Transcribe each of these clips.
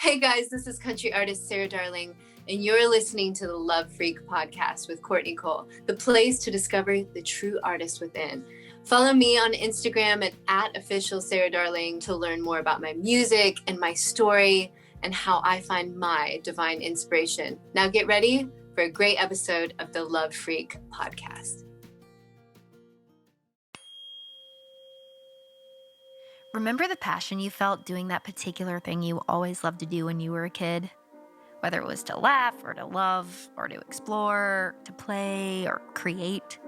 Hey guys, this is country artist Sarah Darling, and you're listening to the Love Freq podcast with Courtney Cole, the place to discover the true artist within. Follow me on Instagram at official Sarah Darling to learn more about my music and my story and how I find my divine inspiration. Now get ready for a great episode of the Love Freq podcast. Remember the passion you felt doing that particular thing you always loved to do when you were a kid? Whether it was to laugh or to love or to explore, to play or create.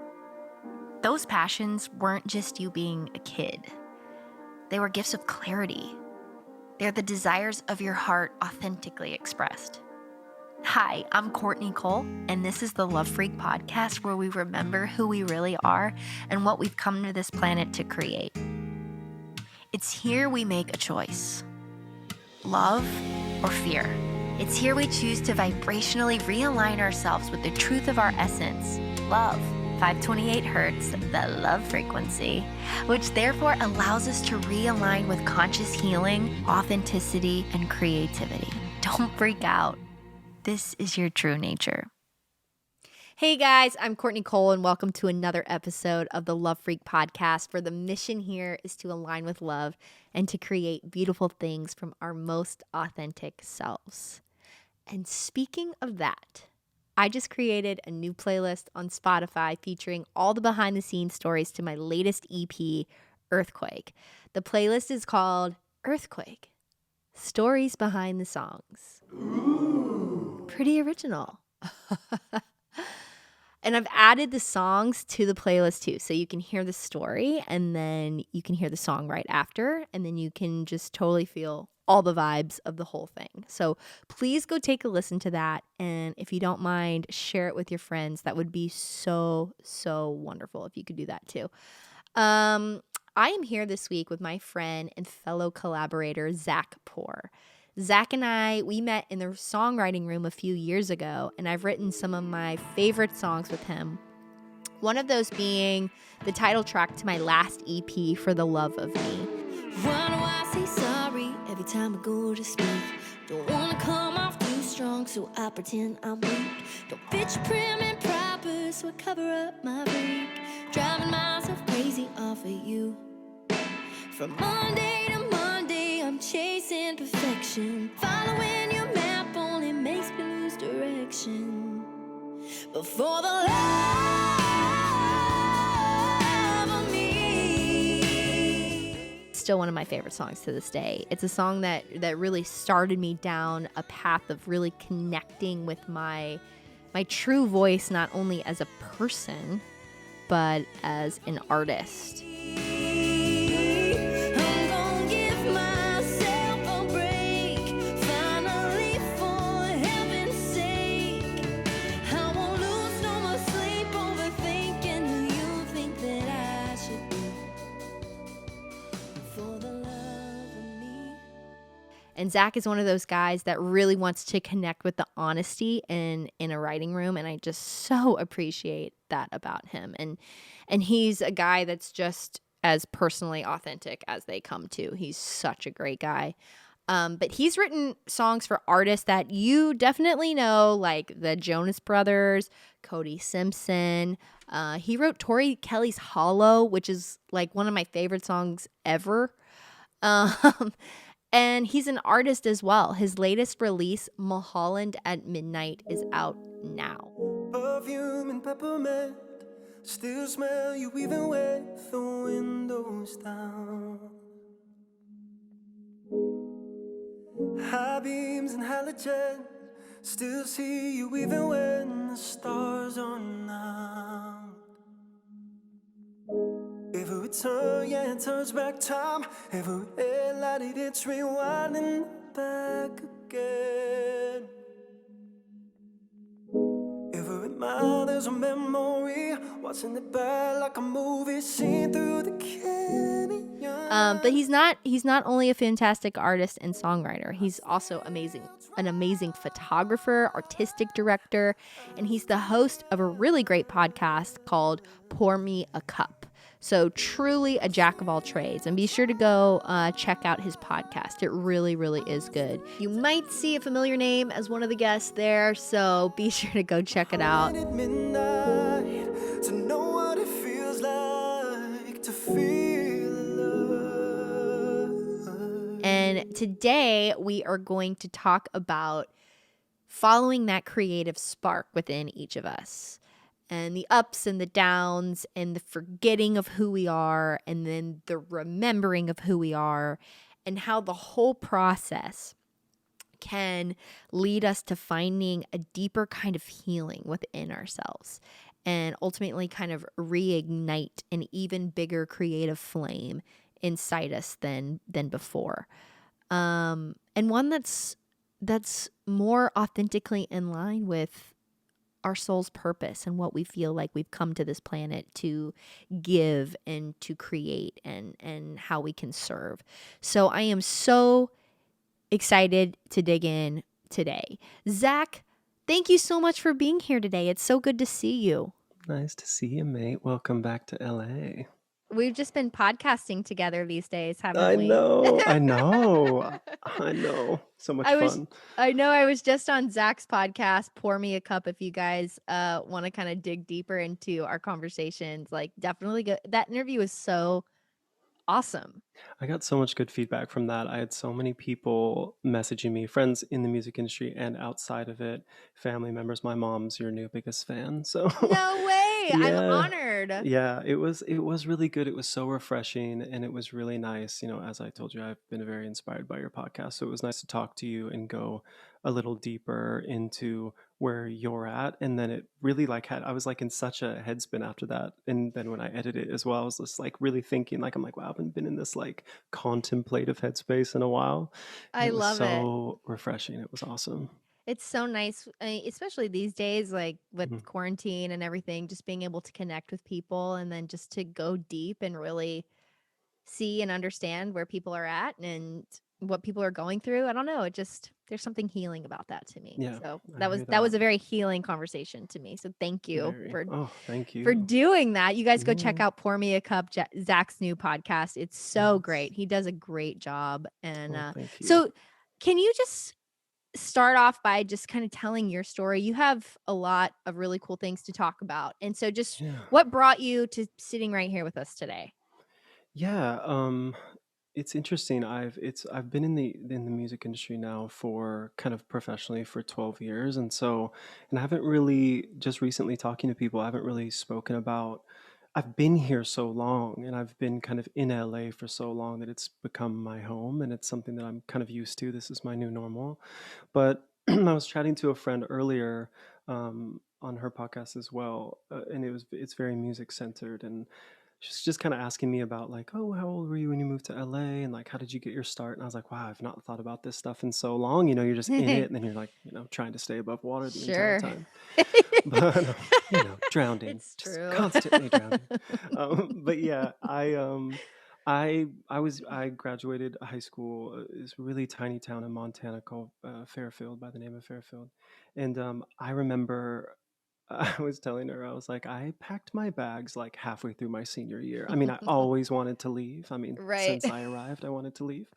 Those passions weren't just you being a kid. They were gifts of clarity. They're the desires of your heart authentically expressed. Hi, I'm Courtney Cole, and this is the Love Freq podcast where we remember who we really are and what we've come to this planet to create. It's here we make a choice. Love or fear. It's here we choose to vibrationally realign ourselves with the truth of our essence. Love, 528 hertz, the love frequency, which therefore allows us to realign with conscious healing, authenticity, and creativity. Don't freak out. This is your true nature. Hey guys, I'm Courtney Cole, and welcome to another episode of the Love Freq podcast, where the mission here is to align with love and to create beautiful things from our most authentic selves. And speaking of that, I just created a new playlist on Spotify featuring all the behind-the-scenes stories to my latest EP, Earthquake. The playlist is called Earthquake, Stories Behind the Songs. Ooh. Pretty original. And I've added the songs to the playlist too, so you can hear the story and then you can hear the song right after, and then you can just totally feel all the vibes of the whole thing. So please go take a listen to that, and if you don't mind, share it with your friends. That would be so wonderful if you could do that too. I am here this week with my friend and fellow collaborator, Zac Poor. Zac and I, we met in the songwriting room a few years ago, and I've written some of my favorite songs with him. One of those being the title track to my last EP, For the Love of Me. Why do I say sorry every time I go to speak? Don't want to come off too strong, so I pretend I'm weak. Don't picture prim and proper, so I cover up my freak. Driving myself crazy off of you. From Monday to Monday, I'm chasing perfection. Following your map only makes me lose direction. But for the love of me. Still one of my favorite songs to this day. It's a song that really started me down a path of really connecting with my true voice, not only as a person, but as an artist. And Zac is one of those guys that really wants to connect with the honesty in a writing room, and I just so appreciate that about him. And he's a guy that's just as personally authentic as they come to. He's such a great guy. But he's written songs for artists that you definitely know, like the Jonas Brothers, Cody Simpson. He wrote Tori Kelly's Hollow, which is like one of my favorite songs ever. And he's an artist as well. His latest release, Mulholland at Midnight, is out now. Perfume and peppermint, still smell you even with the windows down. High beams and halogen, still see you even when the stars are out. Every turn, yeah, it turns back time. Every headlight, it's rewinding back again. Every mile, there's a memory. Watching it back like a movie scene through the canyon. But he's not only a fantastic artist and songwriter. He's also an amazing photographer, artistic director, and he's the host of a really great podcast called Pour Me a Cup. So truly a jack of all trades. And be sure to go check out his podcast. It really, really is good. You might see a familiar name as one of the guests there, so be sure to go check it out. At midnight, to know what it feels like to feel love. And today we are going to talk about following that creative spark within each of us, and the ups and the downs and the forgetting of who we are and then the remembering of who we are, and how the whole process can lead us to finding a deeper kind of healing within ourselves and ultimately kind of reignite an even bigger creative flame inside us than before. And one that's more authentically in line with our soul's purpose and what we feel like we've come to this planet to give and to create, and how we can serve. So I am so excited to dig in today. Zac, thank you so much for being here today. It's so good to see you. Nice to see you, mate. Welcome back to LA. We've just been podcasting together these days, haven't I we? know. I know. So much fun. I know I was just on Zac's podcast, Pour Me a Cup. If you guys want to kind of dig deeper into our conversations, like definitely go. That interview was so awesome. I got so much good feedback from that. I had so many people messaging me, friends in the music industry and outside of it, family members. My mom's your new biggest fan. So No way. I'm Yeah. honored. Yeah, it was really good. It was so refreshing and it was really nice. You know, as I told you, I've been very inspired by your podcast. So it was nice to talk to you and go a little deeper into where you're at. And then it really I was like in such a headspin after that. And then when I edited it as well, I was just like really thinking, like, I'm like, wow, I haven't been in this like contemplative headspace in a while. And I it was love it. so refreshing. It was awesome. It's so nice, especially these days, like with Mhm. quarantine and everything, just being able to connect with people and then just to go deep and really see and understand where people are at and what people are going through. I don't know. There's something healing about that to me. Yeah, So I that was hear a that. very healing conversation to me. So thank you Very. Oh, thank for you. doing that. You guys go check Yeah. out Pour Me a Cup, Zac's new podcast. It's so Yes. great. He does a great job. And Oh, thank you. so can you just start off by just kind of telling your story? You have a lot of really cool things to talk about. And so just Yeah. what brought you to sitting right here with us today? Yeah, it's interesting. I've been in the music industry now for kind of professionally for 12 years, and I haven't really, just recently talking to people, I haven't really spoken about, I've been here so long and I've been kind of in LA for so long that it's become my home and it's something that I'm kind of used to. This is my new normal. But I was chatting to a friend earlier on her podcast as well, and it's very music centered, and she's just kind of asking me about like, oh, how old were you when you moved to LA, and like, how did you get your start? And I was like, wow, I've not thought about this stuff in so long. You know, you're just in it, and then you're like, trying to stay above water the entire Sure. time. But drowning, It's just true. constantly drowning. But yeah, I graduated high school, this really tiny town in Montana called Fairfield, by the name of Fairfield, and I remember I was telling her, I was like, I packed my bags like halfway through my senior year. I mean, I always wanted to leave. I mean, Right. since I arrived, I wanted to leave.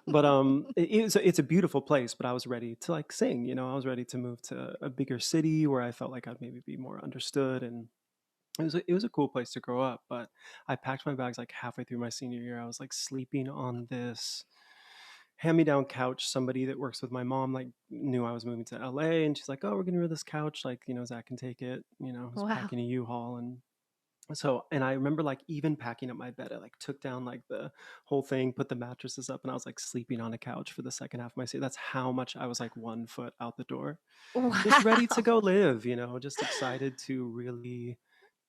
But it's a beautiful place, but I was ready to like sing, I was ready to move to a bigger city where I felt like I'd maybe be more understood, and it was a cool place to grow up. But I packed my bags like halfway through my senior year. I was like sleeping on this hand-me-down couch. Somebody that works with my mom like knew I was moving to LA, and she's like, oh, we're getting rid of this couch, like, Zach can take it. I was Wow. packing a U-Haul, and I remember like even packing up my bed, I like took down like the whole thing, put the mattresses up, and I was like sleeping on a couch for the second half of my stay. That's how much I was like 1 foot out the door, just ready to go live, just excited to really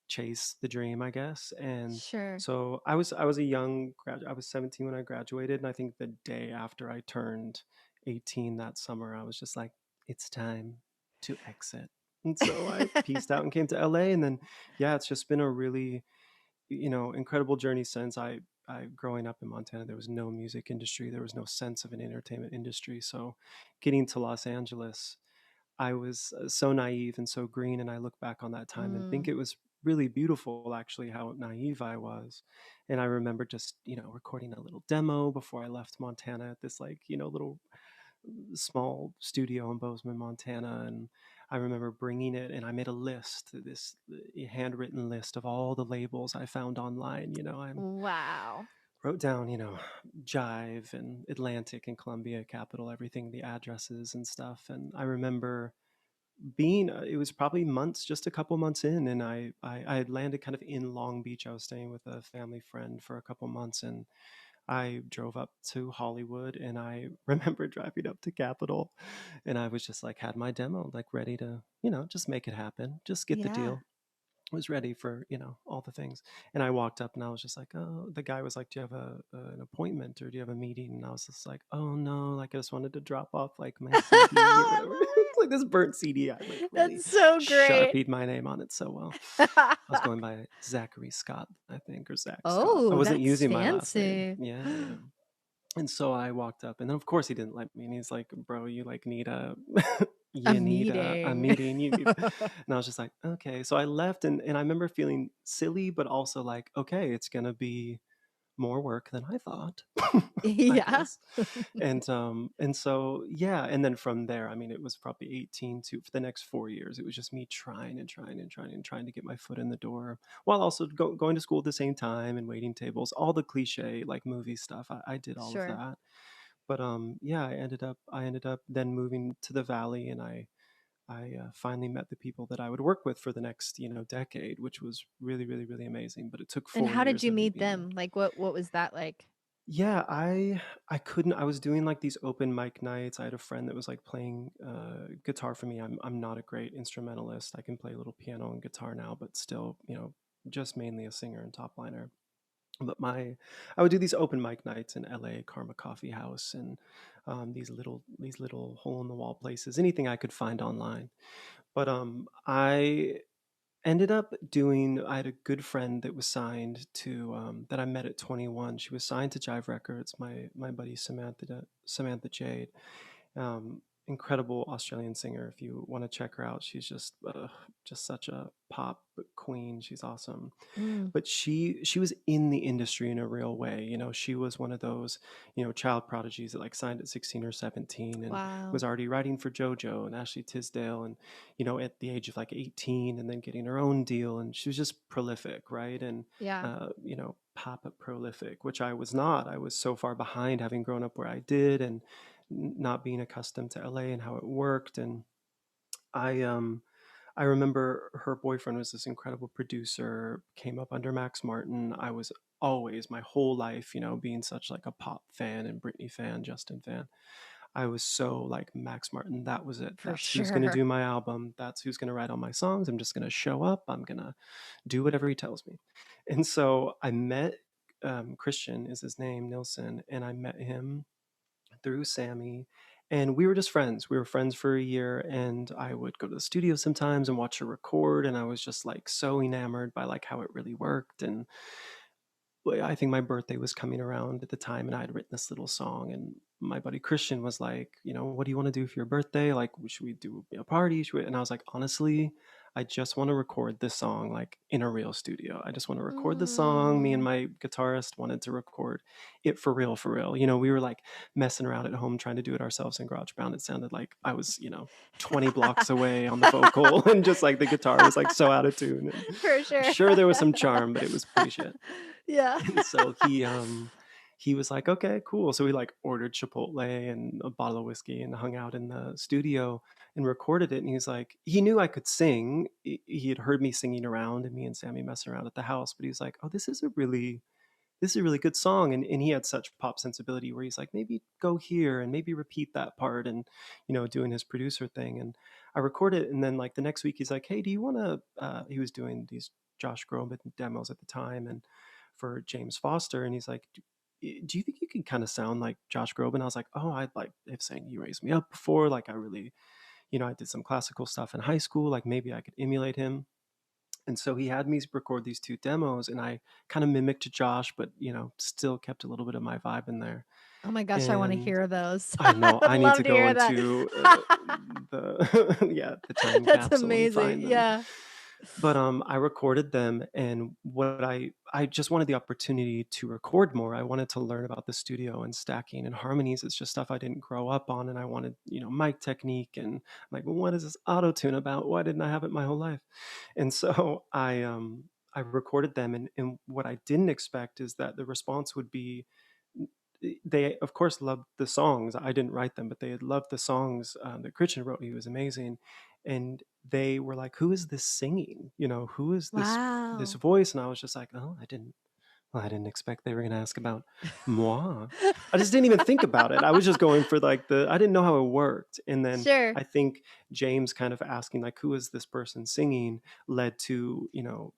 chase the dream, I guess. And Sure. so I was a young graduate. I was 17 when I graduated, and I think the day after I turned 18 that summer, I was just like, it's time to exit. And so I pieced out and came to LA, and then yeah, it's just been a really, incredible journey since. I growing up in Montana, there was no music industry, there was no sense of an entertainment industry. So getting to Los Angeles, I was so naive and so green, and I look back on that time and think it was really beautiful, actually, how naive I was. And I remember just, recording a little demo before I left Montana at this, like, little small studio in Bozeman, Montana. And I remember bringing it, and I made a list, this handwritten list of all the labels I found online. I Wow. wrote down, Jive and Atlantic and Columbia Capital, everything, the addresses and stuff. And I remember it was probably months, just a couple months in, and I had landed kind of in Long Beach. I was staying with a family friend for a couple months, and I drove up to Hollywood, and I remember driving up to Capitol, and I was just like, had my demo like ready to, just make it happen, just get the Yeah. deal. Was ready for, all the things. And I walked up, and I was just like, oh, the guy was like, do you have an appointment, or do you have a meeting? And I was just like, oh no, like I just wanted to drop off like my CD or whatever. It's like this burnt CD. I like really That's so great. sharpied my name on it so well. I was going by Zachary Scott, I think, or Zach Scott. I Oh, wasn't that's using my last name. fancy. Yeah. And so I walked up, and then of course he didn't let me. And he's like, bro, you like need a A you need a meeting. meeting. You need. And I was just like, okay. So I left, and I remember feeling silly, but also like, okay, it's gonna be more work than I thought, I Yeah. guess. And so yeah, and then from there, I mean, it was probably 18 to for the next 4 years. It was just me trying and trying and trying and trying to get my foot in the door, while also going to school at the same time and waiting tables, all the cliche like movie stuff. I did all of Sure. that. But yeah, I ended up then moving to the Valley, and I finally met the people that I would work with for the next, decade, which was really, really, really amazing. But it took And 4 how did years you of me meet being there. them? Like what was that like? Yeah, I couldn't. I was doing like these open mic nights. I had a friend that was like playing guitar for me. I'm not a great instrumentalist. I can play a little piano and guitar now, but still, just mainly a singer and top liner. But I would do these open mic nights in LA, Karma Coffee House, and these little hole in the wall places, anything I could find online. But I ended up doing. I had a good friend that was signed to that I met at 21. She was signed to Jive Records. My buddy Samantha Jade, incredible Australian singer. If you want to check her out, she's just such a pop queen. She's awesome. Mm, But she was in the industry in a real way. She was one of those, child prodigies that like signed at 16 or 17 and wow. was already writing for JoJo and Ashley Tisdale, and at the age of like 18, and then getting her own deal. And she was just prolific, right? And Yeah. pop prolific, which I was not. I was so far behind, having grown up where I did, and not being accustomed to LA and how it worked. And I remember her boyfriend was this incredible producer, came up under Max Martin. I was always my whole life, being such like a pop fan and Britney fan, Justin fan. I was so like Max Martin. That was it. For That's who's going to sure. do my album. That's who's going to write all my songs. I'm just going to show up. I'm going to do whatever he tells me. And so I met Christian is his name, Nilsson, and I met him through Sammy. And we were just friends. We were friends for a year, and I would go to the studio sometimes and watch her record. And I was just like so enamored by like how it really worked. And I think my birthday was coming around at the time, and I had written this little song. And my buddy Christian was like, what do you want to do for your birthday? Like, should we do a party? And I was like, honestly, I just want to record this song like in a real studio. I just want to record the song. Me and Mm. my guitarist wanted to record it for real, for real. We were like messing around at home trying to do it ourselves in GarageBand. It sounded like I was, 20 blocks away on the vocal, and just like the guitar was like so out of tune. And For I'm sure. sure there was some charm, but it was pretty shit. Yeah. And so he was like, okay, cool. So we like ordered Chipotle and a bottle of whiskey and hung out in the studio and recorded it. And he was like, he knew I could sing. He had heard me singing around and me and Sammy messing around at the house, but he was like, oh, this is a really good song. And he had such pop sensibility where he's like, maybe go here and maybe repeat that part, and doing his producer thing. And I recorded it, and then like the next week he's like, hey, do you want to he was doing these Josh Groban demos at the time and for James Foster, and he's like, do you think you can kind of sound like Josh Groban? I was like, oh, I'd like if saying You Raised Me Up before, like I really, I did some classical stuff in high school, like maybe I could emulate him. And so he had me record these 2 demos, and I kind of mimicked Josh, but still kept a little bit of my vibe in there. Oh my gosh, I want to And hear those. I know I'd I need love to to go hear that. into the the time That's capsule and amazing. find them. Yeah. But I recorded them, and what I just wanted the opportunity to record more. I wanted to learn about the studio and stacking and harmonies. It's just stuff I didn't grow up on, and I wanted, mic technique, and I'm like, well, what is this auto tune about? Why didn't I have it my whole life? And so I recorded them, and what I didn't expect is that the response would be, they of course loved the songs. I didn't write them, but they had loved the songs that Christian wrote. He was amazing. And they were like, who is this singing? Who is this Wow. voice? And I was just like, oh, I didn't expect they were going to ask about moi. I just didn't even think about it. I was just going for like I didn't know how it worked. And then Sure. I think James kind of asking like, who is this person singing, led to,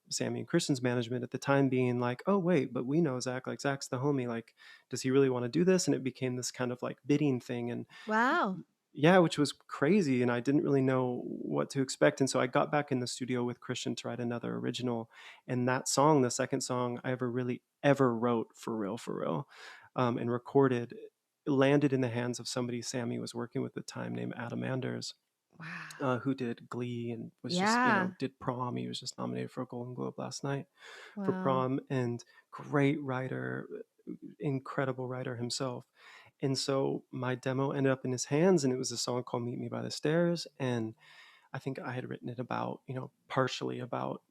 Sammy and Christian's management at the time being like, oh, wait, but we know Zac, like Zac's the homie. Like, does he really want to do this? And it became this kind of like bidding thing. And Wow. yeah, which was crazy, and I didn't really know what to expect. And so I got back in the studio with Christian to write another original, and that song, the second song I ever wrote for real, and recorded, landed in the hands of somebody Sammy was working with at the time, named Adam Anders, Wow. who did Glee and was just, Yeah. did Prom. He was just nominated for a Golden Globe last night for Wow. Prom, and great writer, incredible writer himself. And so my demo ended up in his hands, and it was a song called Meet Me by the Stairs. And I think I had written it about, partially about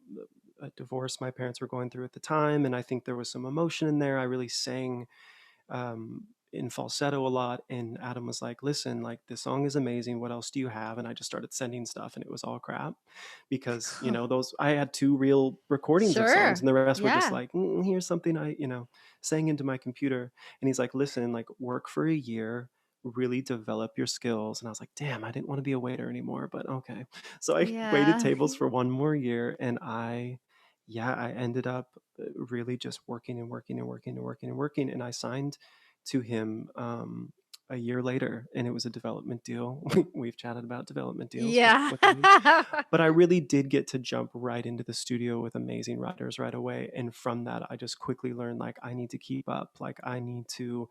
a divorce my parents were going through at the time. And I think there was some emotion in there. I really sang in falsetto a lot. And Adam was like, listen, like, this song is amazing. What else do you have? And I just started sending stuff, and it was all crap because, I had 2 real recordings of songs, Sure. and the rest were just Yeah. like, here's something I, sang into my computer. And he's like, listen, like, work for a year, really develop your skills. And I was like, damn, I didn't want to be a waiter anymore, but okay. So I waited Yeah. tables for 1 more year, and I ended up really just working and working and working and working and working. And I signed to him a year later, and it was a development deal. We've chatted about development deals Yeah. with me, but I really did get to jump right into the studio with amazing writers right away. And from that, I just quickly learned, like, I need to keep up. Like, I need to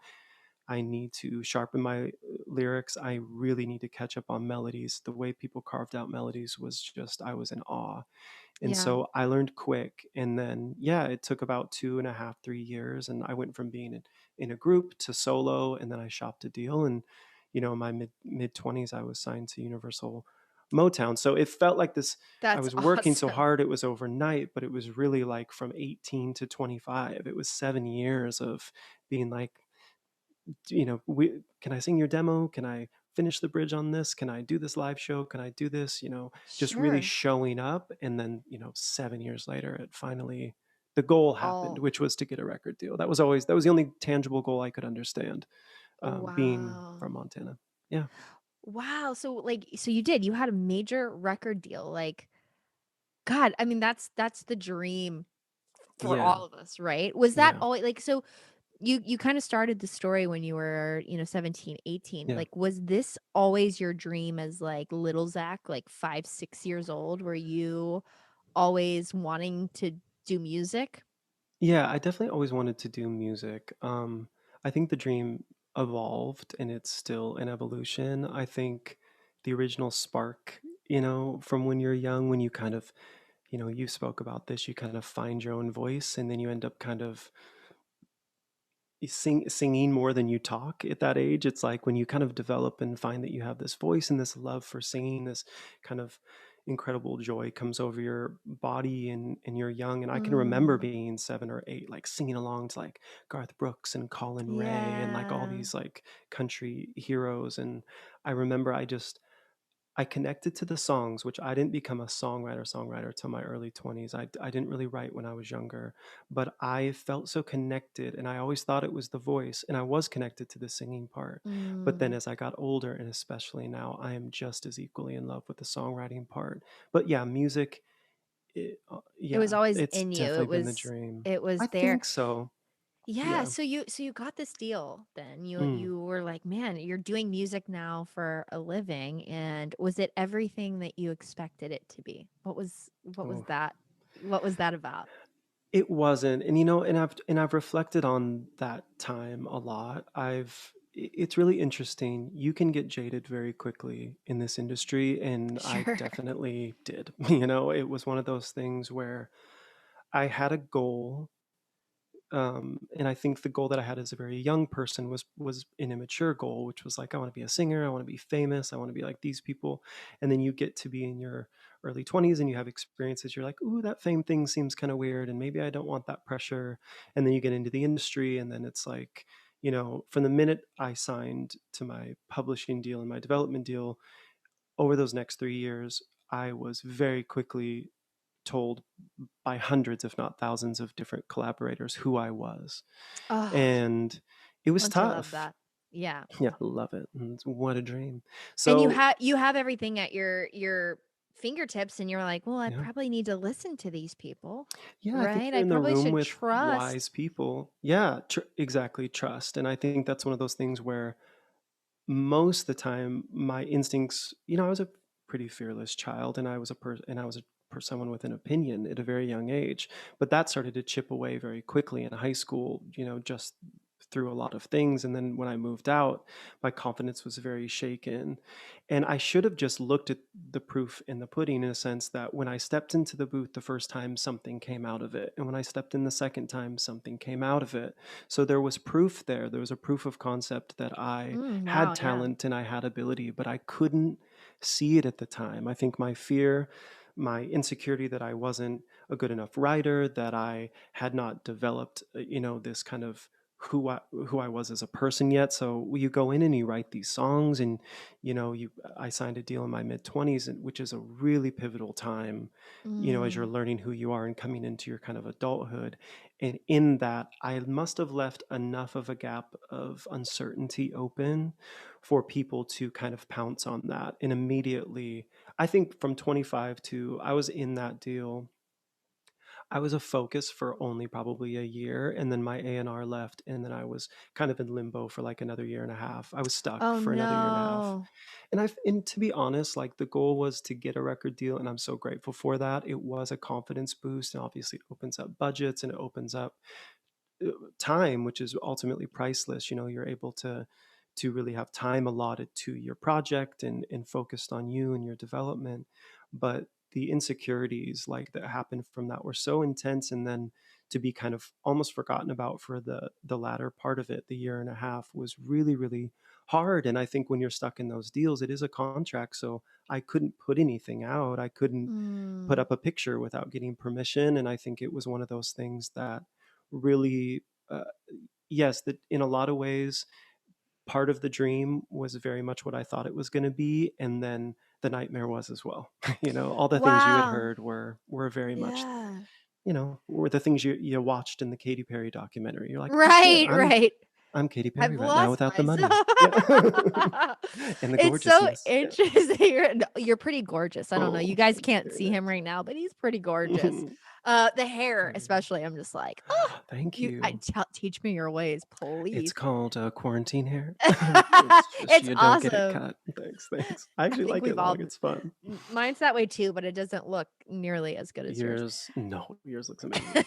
sharpen my lyrics. I really need to catch up on melodies. The way people carved out melodies was just, I was in awe. And Yeah. so I learned quick. And then, yeah, it took about 2.5, 3 years. And I went from being in a group to solo. And then I shopped a deal. And, in my mid 20s, I was signed to Universal Motown. So it felt like this, I That's was working so awesome. hard, it was overnight, but it was really like from 18 to 25. It was 7 years of being like, can I sing your demo? Can I finish the bridge on this? Can I do this live show? Can I do this? Just really Sure. showing up. And then, 7 years later, it finally, the goal happened, Oh, which was to get a record deal. That was the only tangible goal I could understand, being wow. from Montana. Yeah. Wow. So you had a major record deal. Like, God, I mean, that's the dream for Yeah. all of us, right? Was that Yeah. always like, so you kind of started the story when you were, 17, 18. Yeah. Like, was this always your dream as like little Zach, like 5, 6 years old? Were you always wanting to do music? Yeah, I definitely always wanted to do music. I think the dream evolved, and it's still an evolution. I think the original spark, from when you're young, when you kind of, you spoke about this, you kind of find your own voice, and then you end up kind of singing more than you talk at that age. It's like when you kind of develop and find that you have this voice and this love for singing, this kind of incredible joy comes over your body, and you're young. And I can remember Mm, being 7 or 8, like singing along to like Garth Brooks and Colin Ray and like all yeah. these like country heroes. And I remember I connected to the songs, which I didn't become a songwriter till my early 20s. I didn't really write when I was younger, but I felt so connected, and I always thought it was the voice, and I was connected to the singing part. But then Mm. as I got older, and especially now, I am just as equally in love with the songwriting part. But yeah, music, It was yeah, always it's in you. definitely been the dream. It was I there. think so. Yeah, Yeah. so you got this deal then. You Mm. you were like, "Man, you're doing music now for a living." And was it everything that you expected it to be? What was Oh. that? What was that about? It wasn't. And and I've reflected on that time a lot. it's really interesting. You can get jaded very quickly in this industry, and I Sure. definitely did. You know, it was one of those things where I had a goal, and I think the goal that I had as a very young person was an immature goal, which was like, I want to be a singer, I want to be famous, I want to be like these people. And then you get to be in your early 20s and you have experiences. You're like, ooh, that fame thing seems kind of weird, and maybe I don't want that pressure. And then you get into the industry, and then it's like, you know, from the minute I signed to my publishing deal and my development deal, over those next 3 years, I was very quickly told by hundreds, if not thousands, of different collaborators who I was. Oh, And it was don't you love tough. that? Yeah. Yeah, love it. What a dream. And So, you have everything at your fingertips, and you're like, "Well, I yeah. probably need to listen to these people, Yeah, I think right? you're I in the probably room should with wise trust." people. Yeah, exactly, trust. And I think that's one of those things where most of the time my instincts, you know, I was a pretty fearless child, and I was someone with an opinion at a very young age, but that started to chip away very quickly in high school, you know, just through a lot of things. And then when I moved out, my confidence was very shaken, and I should have just looked at the proof in the pudding, in a sense that when I stepped into the booth the first time, something came out of it, and when I stepped in the second time, something came out of it. So there was proof there. There was a proof of concept that I had Wow, yeah. talent and I had ability, but I couldn't see it at the time. I think my fear, my insecurity that I wasn't a good enough writer, that I had not developed, you know, this kind of who I was as a person yet. So you go in and you write these songs, and you know, you I signed a deal in my mid 20s, which is a really pivotal time, you know, as you're Mm, learning who you are and coming into your kind of adulthood. And in that, I must have left enough of a gap of uncertainty open for people to kind of pounce on that. And immediately, I think from 25 to I was in that deal, I was a focus for only probably a year, and then my A&R left, and then I was kind of in limbo for like another year and a half. I was stuck oh, for another year and a half. no. And to be honest, like the goal was to get a record deal, and I'm so grateful for that. It was a confidence boost, and obviously it opens up budgets and it opens up time, which is ultimately priceless. You know, you're able to really have time allotted to your project and focused on you and your development. But the insecurities like that happened from that were so intense, and then to be kind of almost forgotten about for the latter part of it, the year and a half, was really, really hard. And I think when you're stuck in those deals, it is a contract. So I couldn't put anything out. I couldn't put Mm, up a picture without getting permission. And I think it was one of those things that really, uh, yes, that in a lot of ways, part of the dream was very much what I thought it was going to be, and then the nightmare was as well. You know, all the things you had wow. heard were very much, Yeah. you know, were the things you watched in the Katy Perry documentary. You're like, oh shit, Right, right. I'm Katy Perry I've right now lost without the money. myself. Yeah. And the It's so gorgeousness. Yeah. interesting. You're pretty gorgeous. I don't know. You Oh, guys thank you. can't Very see him nice. right now, but he's pretty gorgeous. The hair, Very nice. especially, I'm just like, oh, Thank you. you. Teach me your ways, It's please. called quarantine hair. It's just It's you don't get it awesome. cut. Thanks, thanks. I I actually think like it we've long. all. It's fun. Mine's that way too, but it doesn't look nearly as good as yours. Yours, no, yours looks amazing.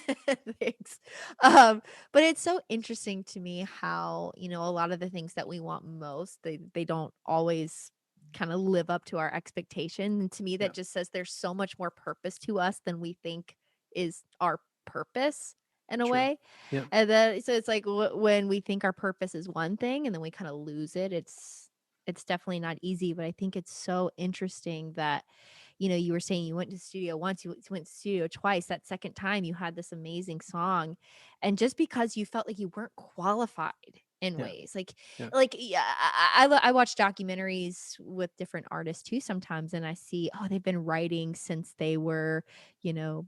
Thanks. But it's so interesting to me how, a lot of the things that we want most, they don't always kind of live up to our expectation. And to me, Yeah, that just says there's so much more purpose to us than we think is our purpose in a true. way. Yeah, And then so it's like when we think our purpose is one thing and then we kind of lose it, it's definitely not easy, but I think it's so interesting that you were saying you went to the studio once, you went to the studio twice. That second time you had this amazing song. And just because you felt like you weren't qualified in yeah, ways yeah. yeah, I watch documentaries with different artists too sometimes, and I see, oh, they've been writing since they were, yeah,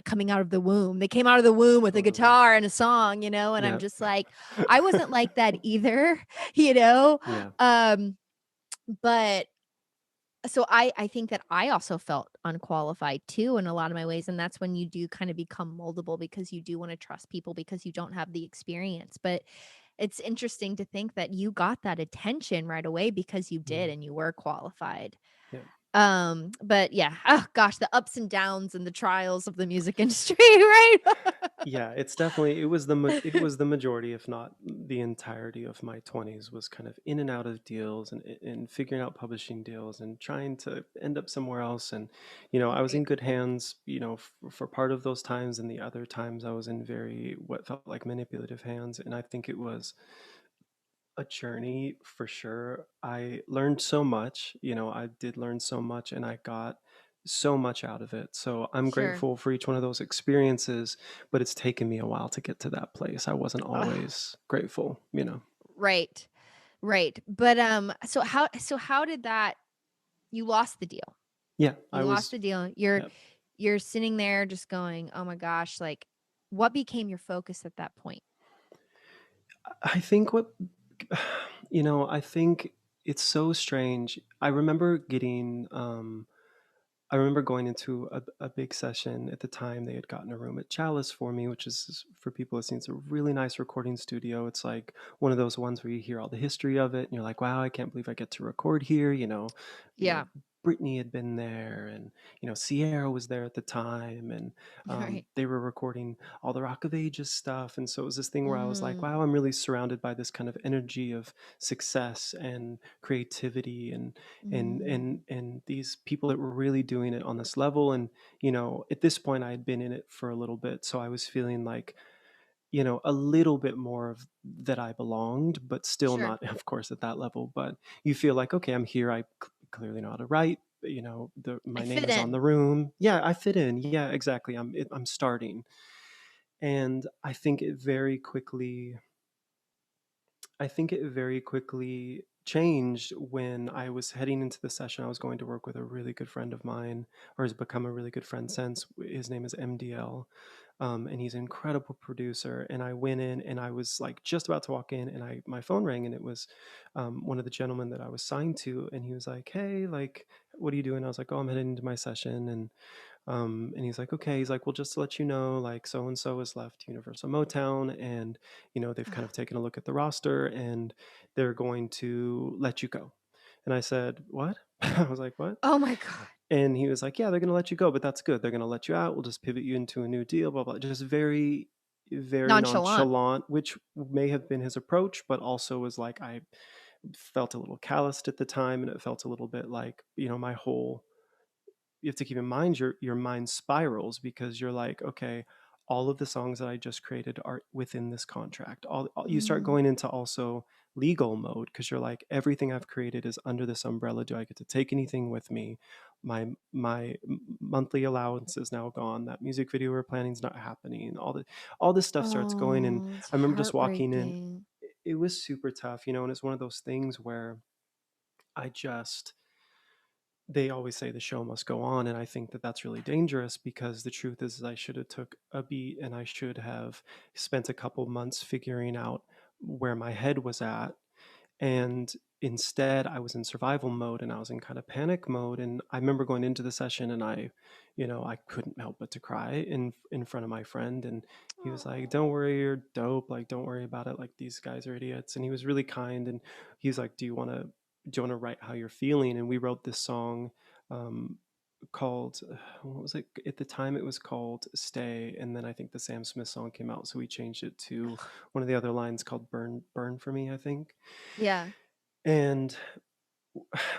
coming out of the womb. They came out of the womb with a Totally. guitar and a song, and I'm Yeah. just like, I wasn't like that either, you know? Yeah. Um, but so I think that I also felt unqualified too in a lot of my ways, and that's when you do kind of become moldable because you do wanna trust people because you don't have the experience. But it's interesting to think that you got that attention right away because you did Mm, and you were qualified. yeah. But yeah, oh gosh, the ups and downs and the trials of the music industry, right? Yeah, it's definitely it was the majority, if not the entirety of my 20s was kind of in and out of deals and figuring out publishing deals and trying to end up somewhere else. And I was Right. in good hands, for part of those times, and the other times I was in very what felt like manipulative hands. And I think it was a journey for sure. I learned so much, I did learn so much, and I got so much out of it. So I'm Sure. grateful for each one of those experiences, but it's taken me a while to get to that place. I wasn't Ugh, always grateful. right. Right. But so how did that you lost the deal. Yeah, I You lost was, the deal. You're yeah. you're sitting there just going, "Oh my gosh," like what became your focus at that point? I think I think it's so strange. I remember going into a big session at the time. They had gotten a room at Chalice for me, which is, for people listening, it's a really nice recording studio. It's like one of those ones where you hear all the history of it and you're like, wow, I can't believe I get to record here. Yeah. Brittany had been there, and Sierra was there at the time, and Right. they were recording all the Rock of Ages stuff. And so it was this thing where I was like, Mm, wow, I'm really surrounded by this kind of energy of success and creativity, mm. and these people that were really doing it on this level. And at this point I had been in it for a little bit, so I was feeling like a little bit more of that I belonged, but still Sure. not, of course, at that level. But you feel like, okay, I'm here. I clearly know how to write. I My name fit is on in. the room. Yeah, I fit in. Yeah, exactly. I'm starting, and I think it very quickly changed when I was heading into the session. I was going to work with a really good friend of mine, or has become a really good friend since. His name is MDL, and he's an incredible producer. And I went in, and I was like just about to walk in, and my phone rang, and it was one of the gentlemen that I was signed to, and he was like, "Hey, like, what are you doing?" I was like, "Oh, I'm heading into my session," and he's like, okay, he's like, well, just to let you know, like, so and so has left Universal Motown, and they've kind of taken a look at the roster, and they're going to let you go. And I said, what? I was like, what? Oh my god. And he was like, yeah, they're going to let you go, but that's good. They're going to let you out. We'll just pivot you into a new deal, blah blah. Just very, very Nonchalant. nonchalant, which may have been his approach, but also was like, I felt a little calloused at the time, and it felt a little bit like my whole, you have to keep in mind your mind spirals, because you're like, okay, all of the songs that I just created are within this contract. You start Mm. going into also legal mode, because you're like, everything I've created is under this umbrella. Do I get to take anything with me? My monthly allowance is now gone. That music video we're planning is not happening. All this stuff starts going, and Oh, it's I remember just walking in. heartbreaking. It was super tough, and it's one of those things where I just, they always say the show must go on, and I think that that's really dangerous, because the truth is I should have took a beat, and I should have spent a couple months figuring out where my head was at. And instead I was in survival mode, and I was in kind of panic mode. And I remember going into the session, and I couldn't help but to cry in front of my friend. And he was like, don't worry, you're dope, like, don't worry about it, like, these guys are idiots. And he was really kind, and he was like, do you want to write how you're feeling? And we wrote this song, um, called, what was it at the time? It was called Stay, and then I think the Sam Smith song came out, so we changed it to one of the other lines called Burn for Me, I think. Yeah. And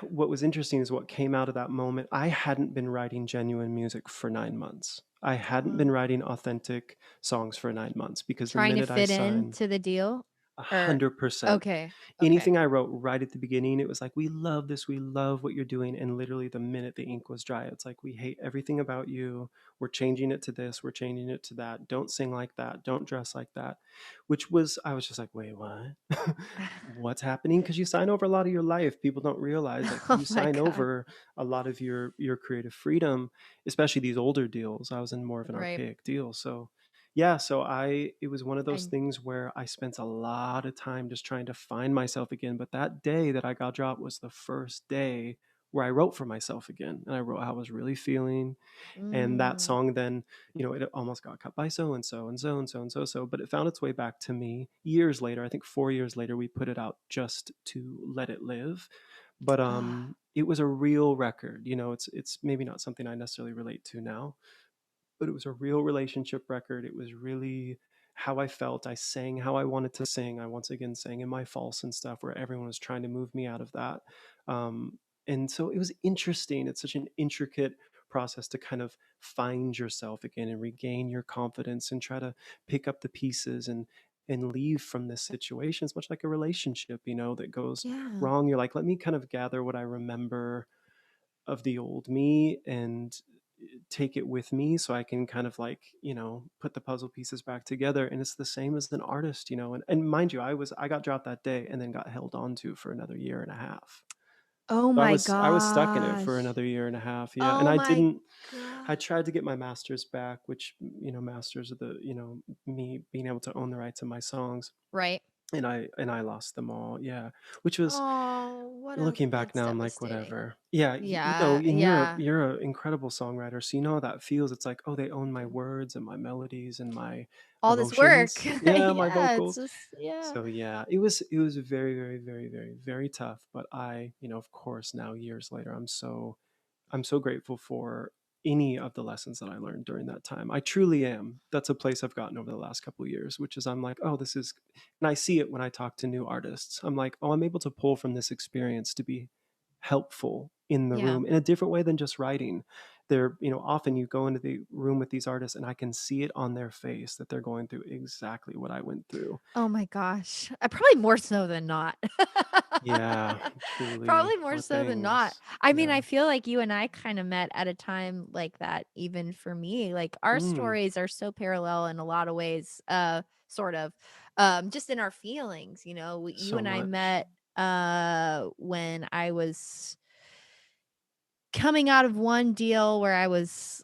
what was interesting is what came out of that moment. I hadn't been writing genuine music for 9 months. I hadn't been Wow. writing authentic songs for 9 months, because the Trying to minute I fit in signed, to the deal? Or 100%. okay. Okay. Anything I wrote right at the beginning, it was like, we love this, we love what you're doing. And literally the minute the ink was dry, it's like, we hate everything about you. We're changing it to this, we're changing it to that. Don't sing like that, don't dress like that. I was just like, wait, what? What's happening? Because you sign over a lot of your life. People don't realize, like, Oh you my sign god. over a lot of your creative freedom, especially these older deals. I was in more of an Right. archaic deal. So yeah, so it was one of those And things where I spent a lot of time just trying to find myself again. But that day that I got dropped was the first day where I wrote for myself again, and I wrote how I was really feeling. And that mm, song then, it almost got cut by so and so and so and so and so, but it found its way back to me years later. I think 4 years later, we put it out just to let it live. But ah, it was a real record. You know, it's maybe not something I necessarily relate to now, but it was a real relationship record. It was really how I felt. I sang how I wanted to sing. I once again sang in my false and stuff, where everyone was trying to move me out of that. And so it was interesting. It's such an intricate process to kind of find yourself again and regain your confidence and try to pick up the pieces and leave from this situation. It's much like a relationship, you know, that goes Yeah. wrong. You're like, let me kind of gather what I remember of the old me and take it with me so I can kind of like, you know, put the puzzle pieces back together. And it's the same as an artist, you know. And mind you, I got dropped that day and then got held on to for another year and a half. Oh So my I was stuck in it for gosh. another year and a half. Yeah. And Oh my I god. tried to get my masters back, which, you know, masters are the, you know, me being able to own the rights of my songs. Right. And I lost them all. Yeah. Which was, Oh, looking back that's now, I'm like, devastating. whatever. Yeah, you know, Yeah, and yeah. you're an incredible songwriter, so you know how that feels. It's like, oh, they own my words and my melodies and my All this work. emotions. Yeah, my Yeah, it's vocals. just yeah. So yeah, it was very, very, very, very, very tough. But I, you know, of course, now years later, I'm so grateful for any of the lessons that I learned during that time. I truly am. That's a place I've gotten over the last couple of years, which is I'm like, oh, this is, and I see it when I talk to new artists. I'm like, oh, I'm able to pull from this experience to be helpful in the Yeah. room in a different way than just writing. They're, you know, often you go into the room with these artists and I can see it on their face that they're going through exactly what I went through. Oh my gosh. Probably more so than not. Yeah, truly. Probably more Poor so than not. things. I mean, Yeah. I feel like you and I kind of met at a time like that, even for me. Like our Mm, stories are so parallel in a lot of ways, sort of. Just in our feelings, you know. You so and I much. met when I was coming out of one deal where I was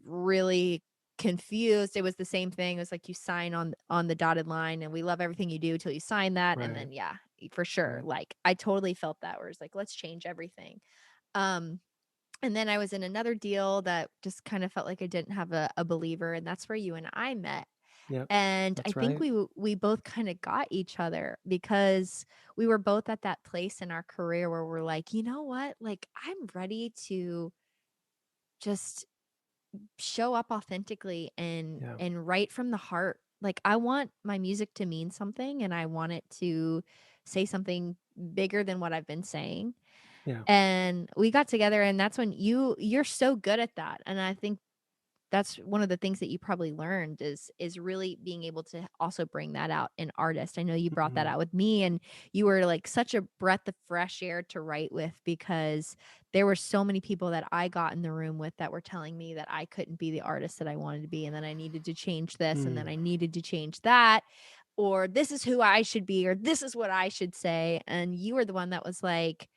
really confused. It was the same thing. It was like you sign on the dotted line and we love everything you do till you sign that. And Right. then yeah, for sure. Right. Like I totally felt that where it's like, let's change everything. Um, and then I was in another deal that just kind of felt like I didn't have a believer, and that's where you and I met. Yep. And I That's think right. we both kind of got each other because we were both at that place in our career where we're like, you know what? Like I'm ready to just show up authentically Yeah. and write from the heart. Like I want my music to mean something and I want it to say something bigger than what I've been saying. Yeah. And we got together and that's when you're so good at that. And I think that's one of the things that you probably learned is really being able to also bring that out in artists. I know you brought that Mhm. out with me and you were like such a breath of fresh air to write with because there were so many people that I got in the room with that were telling me that I couldn't be the artist that I wanted to be and then I needed to change this and then Mm. I needed to change that or this is who I should be or this is what I should say and you were the one that was like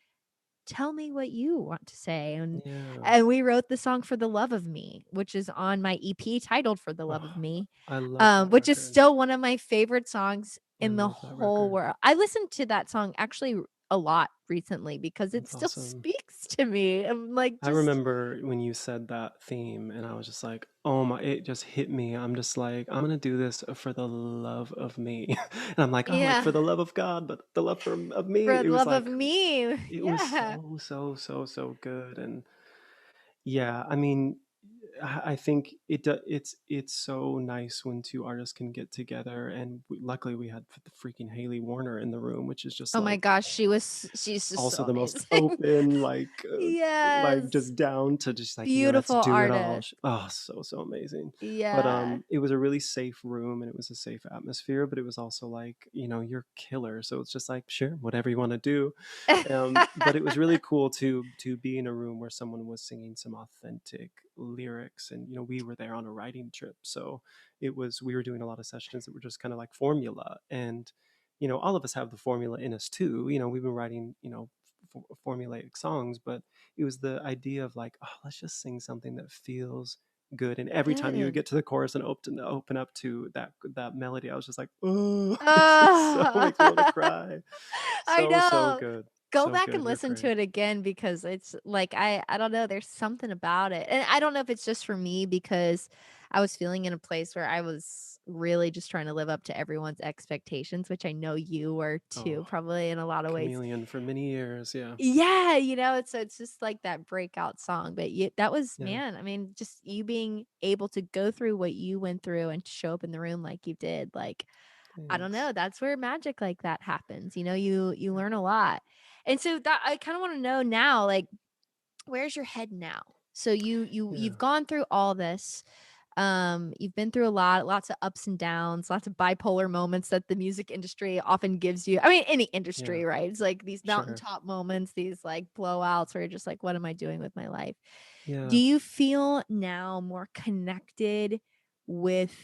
tell me what you want to say Yeah. and we wrote the song For the Love of Me, which is on my EP titled For the Love of Oh, Me, I love that which is record. still one of my favorite songs I in the love that whole record. world. I listened to that song actually a lot recently because it That's still awesome. speaks to me. I'm like I just remember when you said that theme, and I was just like, oh my, it just hit me. I'm just like, I'm gonna do this for the love of me. And I'm like, oh, like yeah, for the love of God, but the love of me. For It the was Love of like, Me. it was Yeah. so, so, so, so good. And yeah, I mean, I think it's so nice when two artists can get together, and luckily we had the freaking Haley Warner in the room, which is just Oh my like gosh, she's just so also the most amazing. open, like Yes. just down to just like, yeah, let's Beautiful do it all. artist. Oh, so so amazing. But Yeah. it was a really safe room and it was a safe atmosphere, but it was also like, you know, you're killer, so it's just like, sure, whatever you want to do. But it was really cool to be in a room where someone was singing some authentic lyrics, and you know, we were there on a writing trip, so we were doing a lot of sessions that were just kind of like formula, and you know, all of us have the formula in us too. You know, we've been writing, you know, formulaic songs, but it was the idea of like, oh, let's just sing something that feels good. And every time you would Good. get to the chorus and open up to that melody, I was just like, oh, this is so Ah, makes me want to cry. I So so know. good. Go So back and good. You're listen to great. it again because it's like I don't know, there's something about it. And I don't know if it's just for me because I was feeling in a place where I was really just trying to live up to everyone's expectations, which I know you were too, Oh, probably in a lot of ways. Chameleon for many years. Yeah. Yeah, it's just like that breakout song. But that was, Yeah. man, I mean, just you being able to go through what you went through and to show up in the room like you did, like I don't Thanks. know, that's where magic like that happens. You learn a lot. And so that I kind of want to know now, like, where's your head now? So you've Yeah. gone through all this. You've been through a lot, lots of ups and downs, lots of bipolar moments that the music industry often gives you. I mean, any Yeah. industry, right? It's like these Sure. mountaintop moments, these like blowouts where you're just like, what am I doing with my life? Do Yeah. you feel now more connected with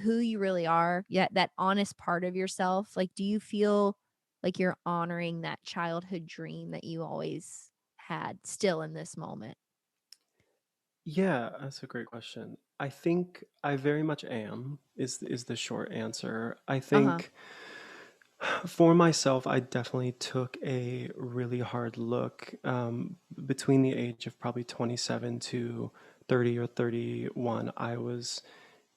who you really are, yet that honest part of yourself? Like, do you feel like you're honoring that childhood dream that you always had still in this moment? Yeah, that's a great question. I think I very much am, is the short answer. I Uh-huh. think for myself, I definitely took a really hard look between the age of probably 27 to 30 or 31. I was,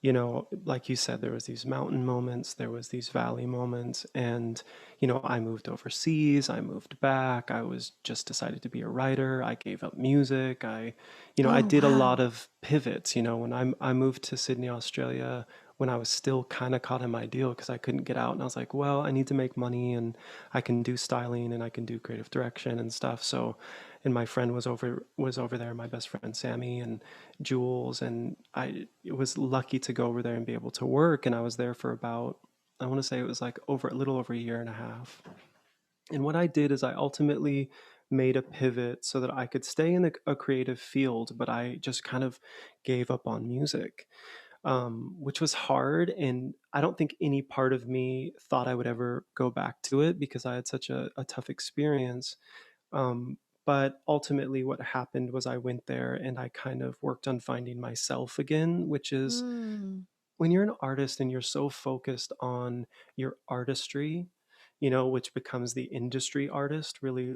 like you said, there was these mountain moments, there was these valley moments, and I moved overseas, I moved back, I was just decided to be a writer, I gave up music, I Oh, did a lot wow. of pivots. When I moved to Sydney, Australia, when I was still kind of caught in my deal because I couldn't get out, and I was like, well, I need to make money, and I can do styling, and I can do creative direction and stuff. So, and my friend was over there, my best friend Sammy and Jules, and I was lucky to go over there and be able to work. And I was there for about, I want to say it was like over a little over a year and a half. And what I did is I ultimately made a pivot so that I could stay in a creative field, but I just kind of gave up on music, which was hard. And I don't think any part of me thought I would ever go back to it because I had such a tough experience. Um, but ultimately, what happened was I went there and I kind of worked on finding myself again, which is Mm. when you're an artist and you're so focused on your artistry, which becomes the industry artist, really,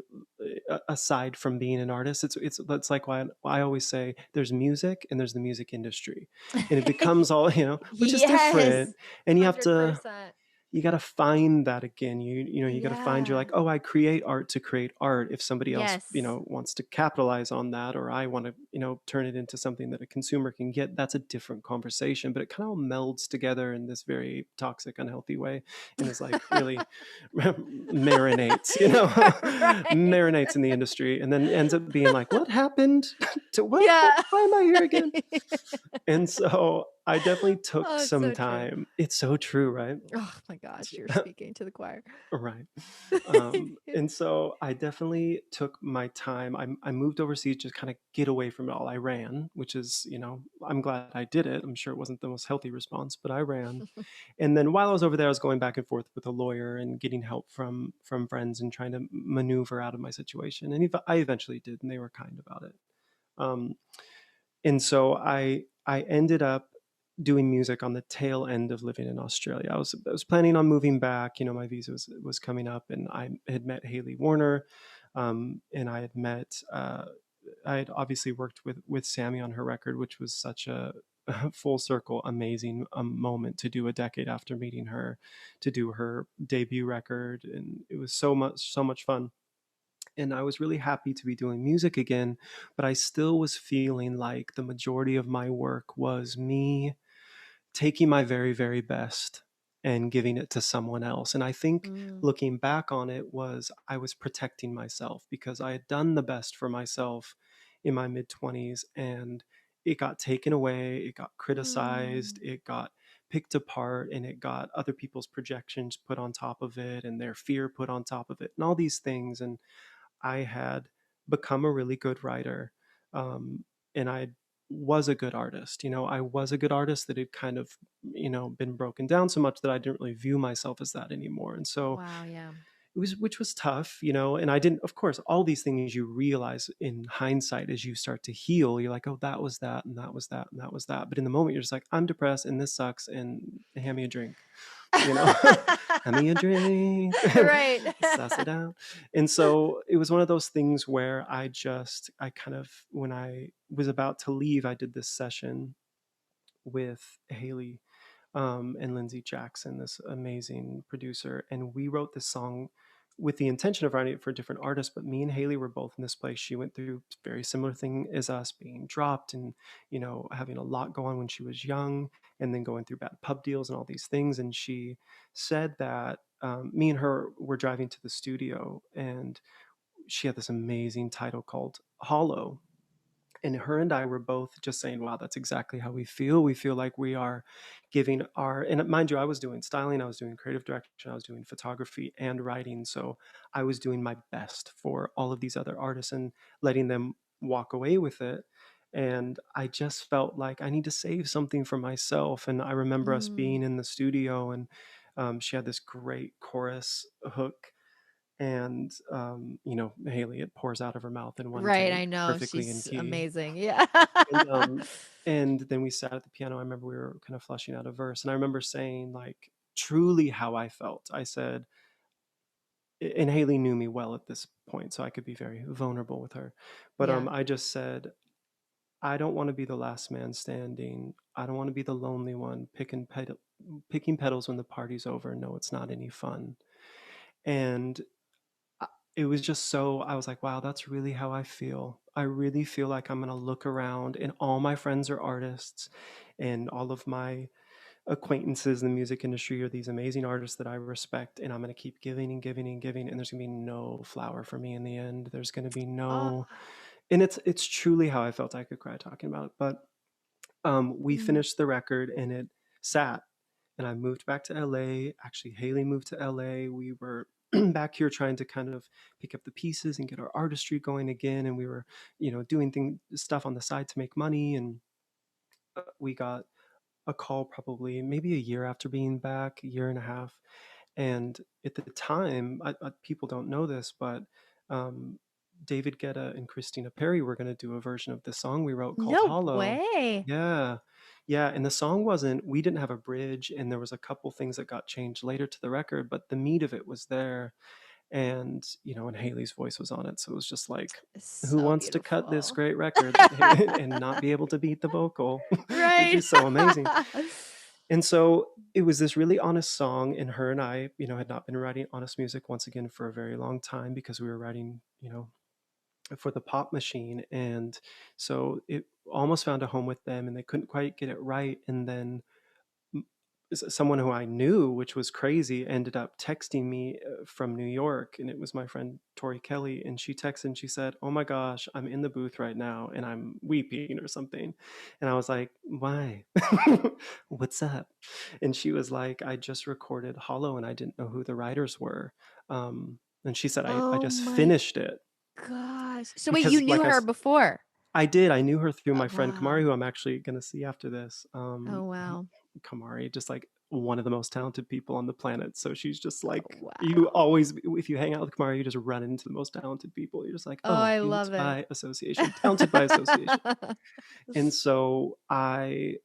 aside from being an artist, it's that's like why I always say there's music and there's the music industry, and it becomes all, which is Yes. different, and $100%. you got to find that again. You got to find, you're Yeah. like, oh, I create art to create art. If somebody else, Yes. wants to capitalize on that, or I want to, turn it into something that a consumer can get, that's a different conversation. But it kind of melds together in this very toxic, unhealthy way, and is like really marinates, Right. marinates in the industry, and then ends up being like, what happened to what? Yeah. Why am I here again? And so I definitely took Oh, it's some so true. time. It's so true, right? Oh my gosh, you're speaking to the choir. Right. And so I definitely took my time. I moved overseas to kind of get away from it all. I ran, which is, I'm glad I did it. I'm sure it wasn't the most healthy response, but I ran. And then while I was over there, I was going back and forth with a lawyer and getting help from friends and trying to maneuver out of my situation. And I eventually did, and they were kind about it. Um, and so I ended up doing music on the tail end of living in Australia. I was planning on moving back. My visa was coming up, and I had met Haley Warner, and I had met. I had obviously worked with Sammy on her record, which was such a full circle, amazing moment to do a decade after meeting her, to do her debut record, and it was so much fun. And I was really happy to be doing music again, but I still was feeling like the majority of my work was me taking my very, very best and giving it to someone else. And I think Mm. looking back on it was I was protecting myself because I had done the best for myself in my mid 20s, and it got taken away, it got criticized, Mm. it got picked apart, and it got other people's projections put on top of it and their fear put on top of it and all these things. And I had become a really good writer, and I was a good artist. I was a good artist that had kind of, been broken down so much that I didn't really view myself as that anymore. And so Wow, yeah. which was tough, and I didn't, of course, all these things you realize in hindsight as you start to heal. You're like, oh, that was that, and that was that, and that was that. But in the moment, you're just like, I'm depressed, and this sucks, and hand me a drink. you know, "Hand me a drink, Right. sass it down." And so it was one of those things where I kind of, when I was about to leave, I did this session with Haley and Lindsay Jackson, this amazing producer. And we wrote this song with the intention of writing it for different artists. But me and Haley were both in this place. She went through a very similar thing as us, being dropped and, having a lot go on when she was young, and then going through bad pub deals and all these things. And she said that me and her were driving to the studio, and she had this amazing title called Hollow. And her and I were both just saying, wow, that's exactly how we feel. We feel like we are giving our, and mind you, I was doing styling, I was doing creative direction, I was doing photography and writing. So I was doing my best for all of these other artists and letting them walk away with it. And I just felt like I need to save something for myself. And I remember us Mm. being in the studio, and she had this great chorus hook, and Haley, it pours out of her mouth in one Right, take I know, perfectly in she's key. amazing, yeah. And um and then we sat at the piano. I remember we were kind of fleshing out a verse, and I remember saying, like, truly how I felt. I said, and Haley knew me well at this point, so I could be very vulnerable with her, but Yeah. I just said, I don't want to be the last man standing. I don't want to be the lonely one picking petals when the party's over. No, it's not any fun. And I- it was just so, I was like, wow, that's really how I feel. I really feel like I'm going to look around, and all my friends are artists, and all of my acquaintances in the music industry are these amazing artists that I respect, and I'm going to keep giving and giving and giving, and there's going to be no flower for me in the end. There's going to be Oh. no, and it's truly how I felt. I could cry talking about it. But we Mm. finished the record, and it sat, and I moved back to LA. Actually, Haley moved to LA. We were back here trying to kind of pick up the pieces and get our artistry going again. And we were, doing stuff on the side to make money. And we got a call probably maybe a year after being back, a year and a half. And at the time, people don't know this, but um, David Guetta and Christina Perri were going to do a version of the song we wrote called No Hollow. way. Yeah. Yeah. And the song wasn't, we didn't have a bridge, and there was a couple things that got changed later to the record, but the meat of it was there. And, and Haley's voice was on it. So it was just like, who So wants to cut this beautiful. great record that, and not be able to beat the vocal? It's Right. just so amazing. And so it was this really honest song, and her and I, had not been writing honest music once again for a very long time, because we were writing, for the pop machine. And so it almost found a home with them, and they couldn't quite get it right. And then someone who I knew, which was crazy, ended up texting me from New York, and it was my friend Tori Kelly. And she texted and she said, "Oh my gosh, I'm in the booth right now and I'm weeping," or something. And I was like, "Why? What's up?" And she was like, "I just recorded Hollow and I didn't know who the writers were." And she said, I Oh just my finished it gosh. So wait, you because, knew her before? I did. I knew her through Oh, my friend Kamari, wow. who I'm actually going to see after this. Oh, wow. Kamari, just like one of the most talented people on the planet. So she's just Oh, like, you wow. always, if you hang out with Kamari, you just run into the most talented people. You're just like, Oh, oh, I dudes love it. by association, talented by association. And so I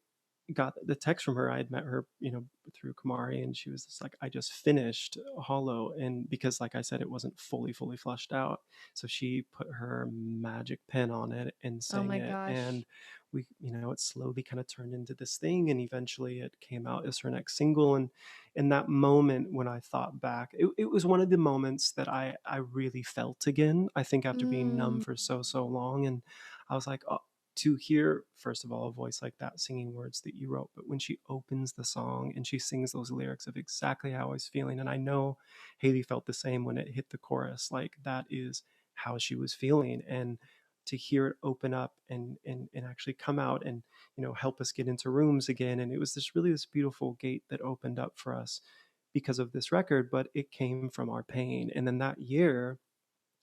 got the text from her. I had met her, through Kamari, and she was just like, I just finished Hollow. And because, like I said, it wasn't fully fleshed out. So she put her magic pen on it and Oh sang my it. And gosh. we, it slowly kind of turned into this thing. And eventually it came out as her next single. And in that moment, when I thought back, it was one of the moments that I really felt again, I think, after being numb Mm. for so long. And I was like, oh, to hear, first of all, a voice like that singing words that you wrote, but when she opens the song and she sings those lyrics of exactly how I was feeling, and I know Haley felt the same when it hit the chorus, like that is how she was feeling. And to hear it open up and actually come out and, help us get into rooms again. And it was this beautiful gate that opened up for us because of this record, but it came from our pain. And then that year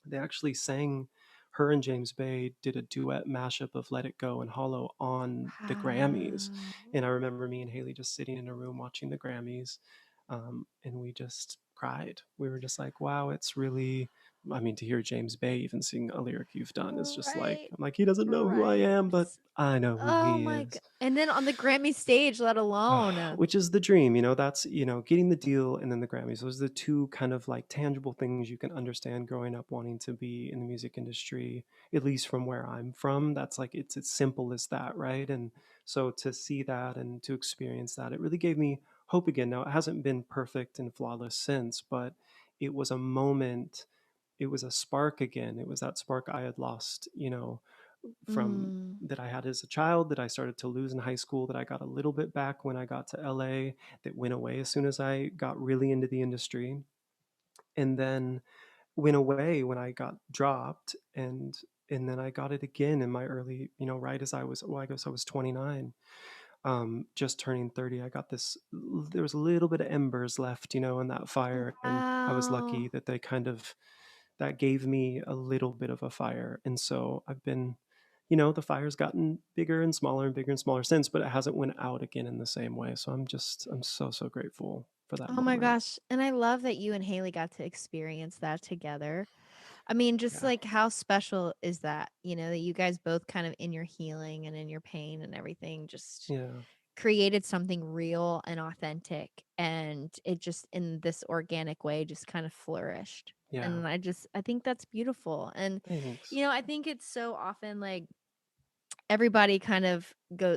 they actually sang, her and James Bay did a duet mashup of Let It Go and Hollow on the Grammys. Wow. And I remember me and Haley just sitting in a room watching the Grammys, and we just cried. We were just like, wow, it's really I mean, to hear James Bay even sing a lyric you've done is just like, Right. I'm like, he doesn't know who I Right. am, but I know who Oh he my god. is. And then on the Grammy stage, let alone. Which is the dream, that's, getting the deal and then the Grammys. Those are the two kind of like tangible things you can understand growing up wanting to be in the music industry, at least from where I'm from. That's like, it's as simple as that, right? And so to see that and to experience that, it really gave me hope again. Now, it hasn't been perfect and flawless since, but it was a moment, it was a spark again. It was that spark I had lost, from Mm. that I had as a child, that I started to lose in high school, that I got a little bit back when I got to LA, that went away as soon as I got really into the industry, and then went away when I got dropped, and then I got it again in my early, right as I was, well, I guess I was 29, just turning 30. I got this, there was a little bit of embers left, in that fire, and I was lucky Wow. that they kind of, that gave me a little bit of a fire. And so I've been, the fire's gotten bigger and smaller and bigger and smaller since, but it hasn't went out again in the same way. So I'm so, so grateful for that Oh my moment. gosh. And I love that you and Haley got to experience that together. I mean, just Yeah. like how special is that, that you guys both kind of in your healing and in your pain and everything just Yeah. created something real and authentic, and it just in this organic way just kind of flourished. Yeah. And I think that's beautiful. And Thanks. I think it's so often like everybody kind of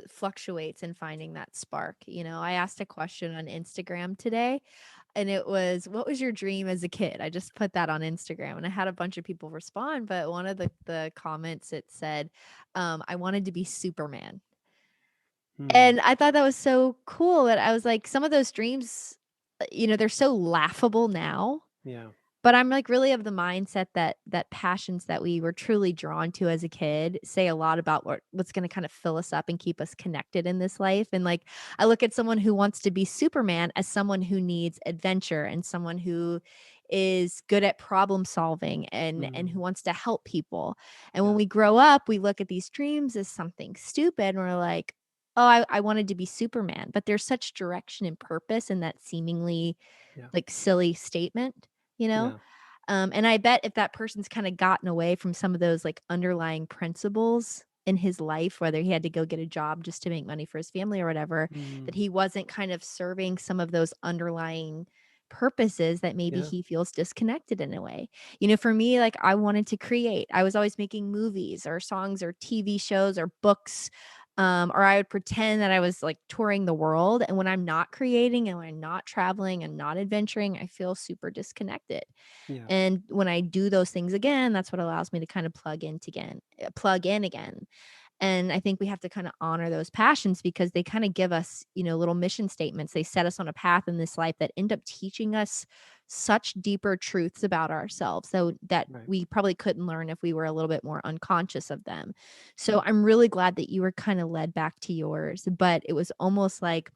fluctuates in finding that spark. I asked a question on Instagram today, and it was, what was your dream as a kid? I just put that on Instagram, and I had a bunch of people respond, but one of the comments, it said, I wanted to be Superman. Hmm. And I thought that was so cool that I was like, some of those dreams, they're so laughable now, Yeah. but I'm like really of the mindset that passions that we were truly drawn to as a kid say a lot about what's going to kind of fill us up and keep us connected in this life. And like I look at someone who wants to be Superman as someone who needs adventure and someone who is good at problem solving and who Hmm. wants to help people. And when Yeah. we grow up, we look at these dreams as something stupid and we're like, oh, I wanted to be Superman. But there's such direction and purpose in that seemingly Yeah. like silly statement, you know? Yeah. And I bet if that person's kind of gotten away from some of those like underlying principles in his life, whether he had to go get a job just to make money for his family or whatever, that Hmm. he wasn't kind of serving some of those underlying purposes, that maybe Yeah. he feels disconnected in a way. For me, like I wanted to create. I was always making movies or songs or TV shows or books. Or I would pretend that I was like touring the world. And when I'm not creating and when I'm not traveling and not adventuring, I feel super disconnected. Yeah. And when I do those things again, that's what allows me to kind of plug in again. And I think we have to kind of honor those passions because they kind of give us, little mission statements. They set us on a path in this life that end up teaching us such deeper truths about ourselves, so that Right. we probably couldn't learn if we were a little bit more unconscious of them. So I'm really glad that you were kind of led back to yours, but it was almost like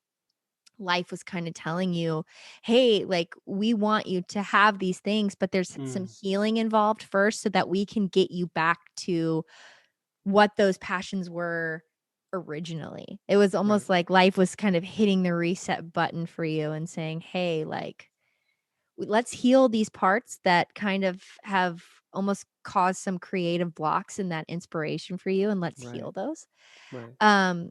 life was kind of telling you, hey, like we want you to have these things, but there's some Mm. healing involved first so that we can get you back to what those passions were originally. It was Right. almost like life was kind of hitting the reset button for you and saying, hey, like let's heal these parts that kind of have almost caused some creative blocks in that inspiration for you, and let's heal Right. those. Right. Um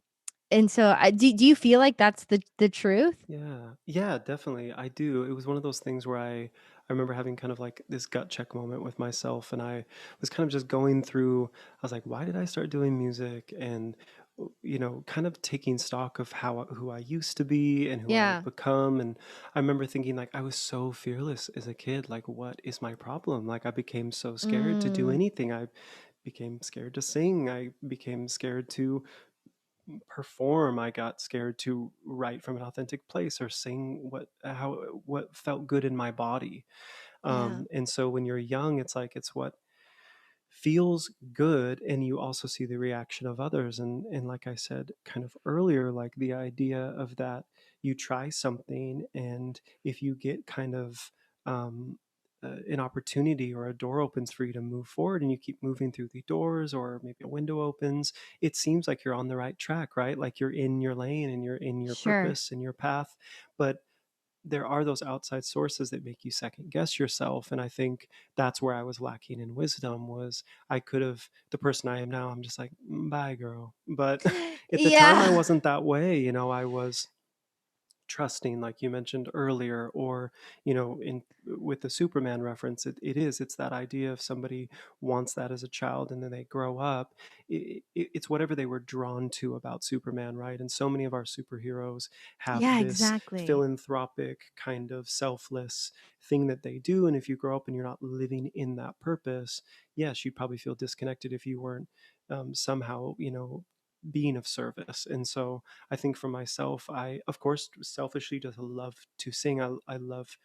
and so do you feel like that's the truth? Yeah. Yeah, definitely. I do. It was one of those things where I remember having kind of like this gut check moment with myself, and I was kind of just going through, I was like, why did I start doing music? And kind of taking stock of who I used to be and who I had Yeah. become. And I remember thinking like I was so fearless as a kid. Like, what is my problem? Like I became so scared to do Mm, anything. I became scared to sing. I became scared to perform. I got scared to write from an authentic place or sing what felt good in my body. yeah. And so when you're young, it's like it's what feels good, and you also see the reaction of others. And like I said kind of earlier, like the idea of that, you try something, and if you get kind of an opportunity or a door opens for you to move forward, and you keep moving through the doors, or maybe a window opens, it seems like you're on the right track, right? Like you're in your lane and you're in your Sure. purpose and your path. But there are those outside sources that make you second guess yourself. And I think that's where I was lacking in wisdom. Was I could have, the person I am now, I'm just like, bye girl. But at the time I Yeah. wasn't that way. I was trusting, like you mentioned earlier, or in with the Superman reference, it's that idea of somebody wants that as a child, and then they grow up. It's whatever they were drawn to about Superman, right? And so many of our superheroes have Yeah, this exactly. philanthropic kind of selfless thing that they do, and if you grow up and you're not living in that purpose, yes, you'd probably feel disconnected if you weren't somehow being of service. And so I think for myself, I, of course, selfishly just love to sing. I love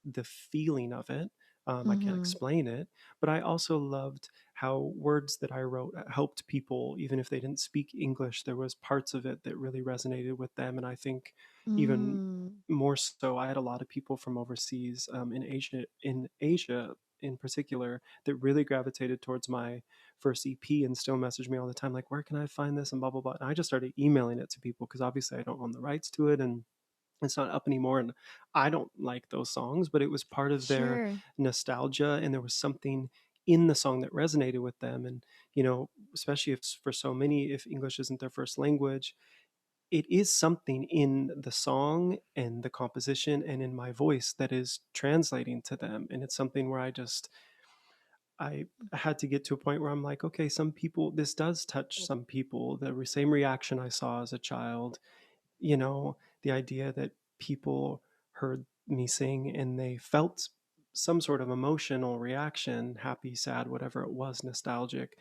the feeling of it. I can't Hmm. explain it, but I also loved how words that I wrote helped people, even if they didn't speak English. There was parts of it that really resonated with them, and I think even Mm. more so, I had a lot of people from overseas, in Asia in particular, that really gravitated towards my first EP and still message me all the time, like, where can I find this and blah blah blah. And I just started emailing it to people because obviously I don't own the rights to it, and it's not up anymore, and I don't like those songs, but it was part of their Sure. nostalgia, and there was something in the song that resonated with them. And especially if for so many, if English isn't their first language, it is something in the song and the composition and in my voice that is translating to them. And it's something where I had to get to a point where I'm like, okay, some people, this does touch some people. The same reaction I saw as a child, the idea that people heard me sing and they felt some sort of emotional reaction, happy, sad, whatever it was, nostalgic.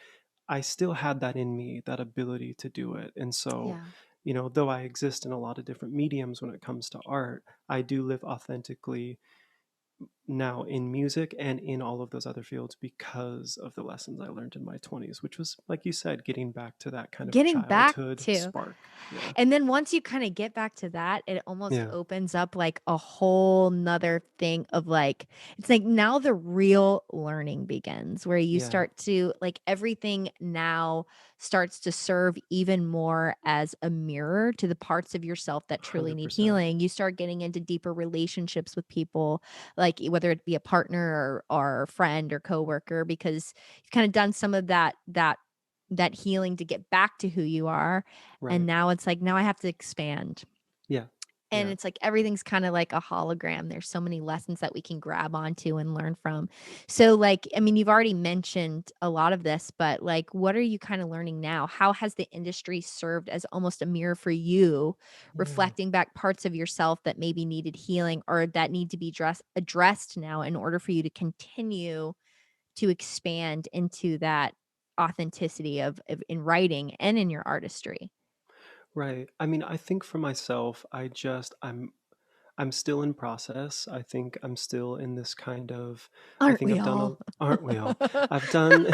I still had that in me, that ability to do it. And so, Yeah. though I exist in a lot of different mediums when it comes to art, I do live authentically now in music and in all of those other fields because of the lessons I learned in my 20s, which was, like you said, getting back to that kind of Getting back childhood to. spark. Yeah. And then once you kind of get back to that, it almost Yeah. opens up like a whole nother thing of like, it's like now the real learning begins where you Yeah. start to like everything now starts to serve even more as a mirror to the parts of yourself that truly need 100%. healing. You start getting into deeper relationships with people, like whether it be a partner or a friend or coworker, because you've kind of done some of that healing to get back to who you are. And Right. now it's like, now I have to expand. Yeah. And Yeah. it's like everything's kind of like a hologram. There's so many lessons that we can grab onto and learn from. So, like, I mean, you've already mentioned a lot of this, but like, what are you kind of learning now? How has the industry served as almost a mirror for you, Yeah. reflecting back parts of yourself that maybe needed healing or that need to be addressed now in order for you to continue to expand into that authenticity of in writing and in your artistry? Right. I mean, I think for myself, I'm still in process. I think I'm still in this kind of, I Aren't think we I've done all? aren't we all? I've done,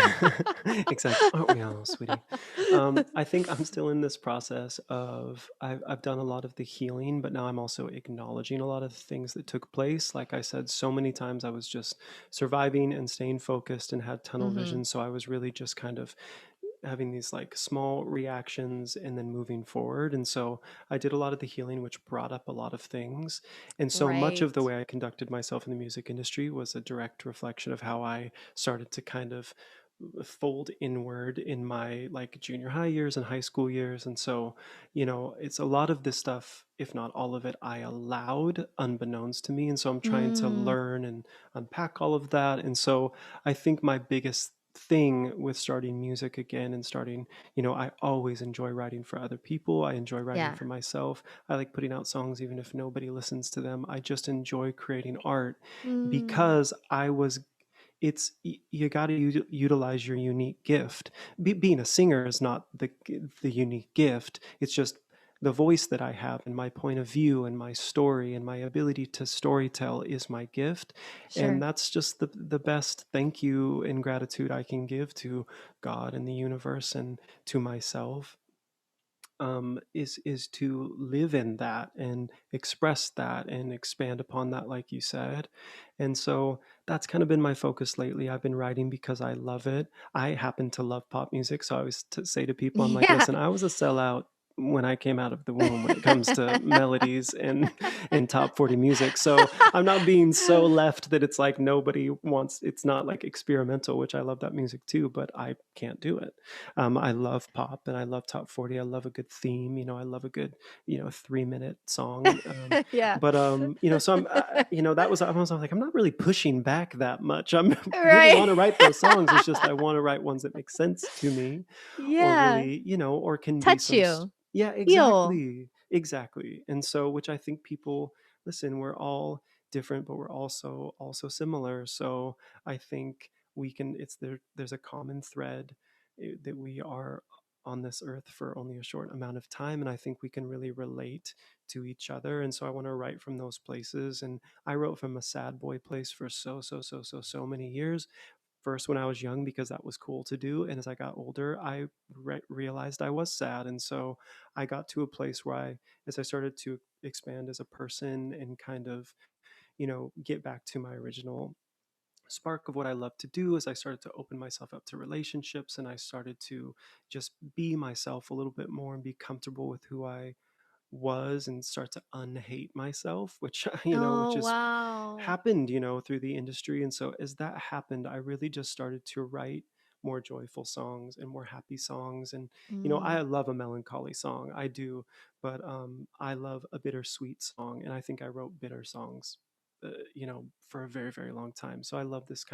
exactly, aren't we all, sweetie? I think I'm still in this process of, I've done a lot of the healing, but now I'm also acknowledging a lot of the things that took place. Like I said, so many times I was just surviving and staying focused and had tunnel Mhm. vision. So I was really just kind of having these like small reactions and then moving forward. And so I did a lot of the healing, which brought up a lot of things. And so much of the Right. way I conducted myself in the music industry was a direct reflection of how I started to kind of fold inward in my like junior high years and high school years. And so, it's a lot of this stuff, if not all of it, I allowed unbeknownst to me. And so I'm trying to Mm, learn and unpack all of that. And so I think my biggest thing with starting music again and starting, I always enjoy writing for other people. I enjoy writing yeah. for myself. I like putting out songs even if nobody listens to them. I just enjoy creating art Mm, because you got to utilize your unique gift. Being a singer is not the unique gift. It's just the voice that I have and my point of view and my story and my ability to storytell is my gift. And sure. that's just the best thank you and gratitude I can give to God and the universe and to myself, is to live in that and express that and expand upon that, like you said. And so that's kind of been my focus lately. I've been writing because I love it. I happen to love pop music, so I always say to people, I'm like, Yeah. listen, I was a sellout when I came out of the womb when it comes to melodies and top 40 music. So I'm not being so left that it's like nobody wants, it's not like experimental, which I love that music too, but I can't do it. I love pop and I love top 40. I love a good theme. I love a good, 3-minute song. Yeah. But so that was, I was like, I'm not really pushing back that much. I'm really Right. want to write those songs. It's just I want to write ones that make sense to me, or Yeah. really, or can be Touch some, you. yeah, Heal. exactly. And so, which I think people listen, we're all different, but we're also similar. So I think we can. It's there's a common thread that we are on this earth for only a short amount of time, and I think we can really relate to each other. And so I want to write from those places. And I wrote from a sad boy place for so many years. First, when I was young, because that was cool to do, and as I got older, I realized I was sad. And so I got to a place where as I started to expand as a person and kind of get back to my original spark of what I love to do, as I started to open myself up to relationships, and I started to just be myself a little bit more and be comfortable with who I was, and start to unhate myself, which which Oh, is wow. happened through the industry. And so as that happened, I really just started to write more joyful songs and more happy songs. And Mm. I love a melancholy song, I do, but I love a bittersweet song, and I think I wrote bitter songs for a very, very long time. So I love this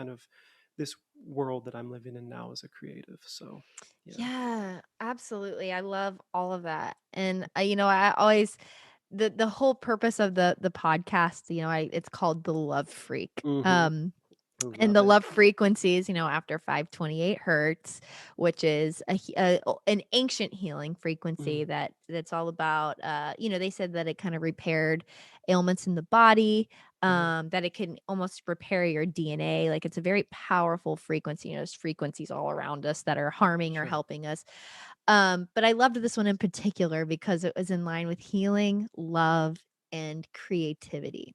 world that I'm living in now as a creative. So yeah. Yeah, absolutely. I love all of that. And I always the whole purpose of the podcast, it's called The Love Freak. Mm-hmm. And Love the it. love frequencies, after 528 hertz, which is an ancient healing frequency Mm, that's all about, they said that it kind of repaired ailments in the body, yeah, that it can almost repair your DNA. Like it's a very powerful frequency. There's frequencies all around us that are harming or sure. helping us. But I loved this one in particular because it was in line with healing, love, and creativity.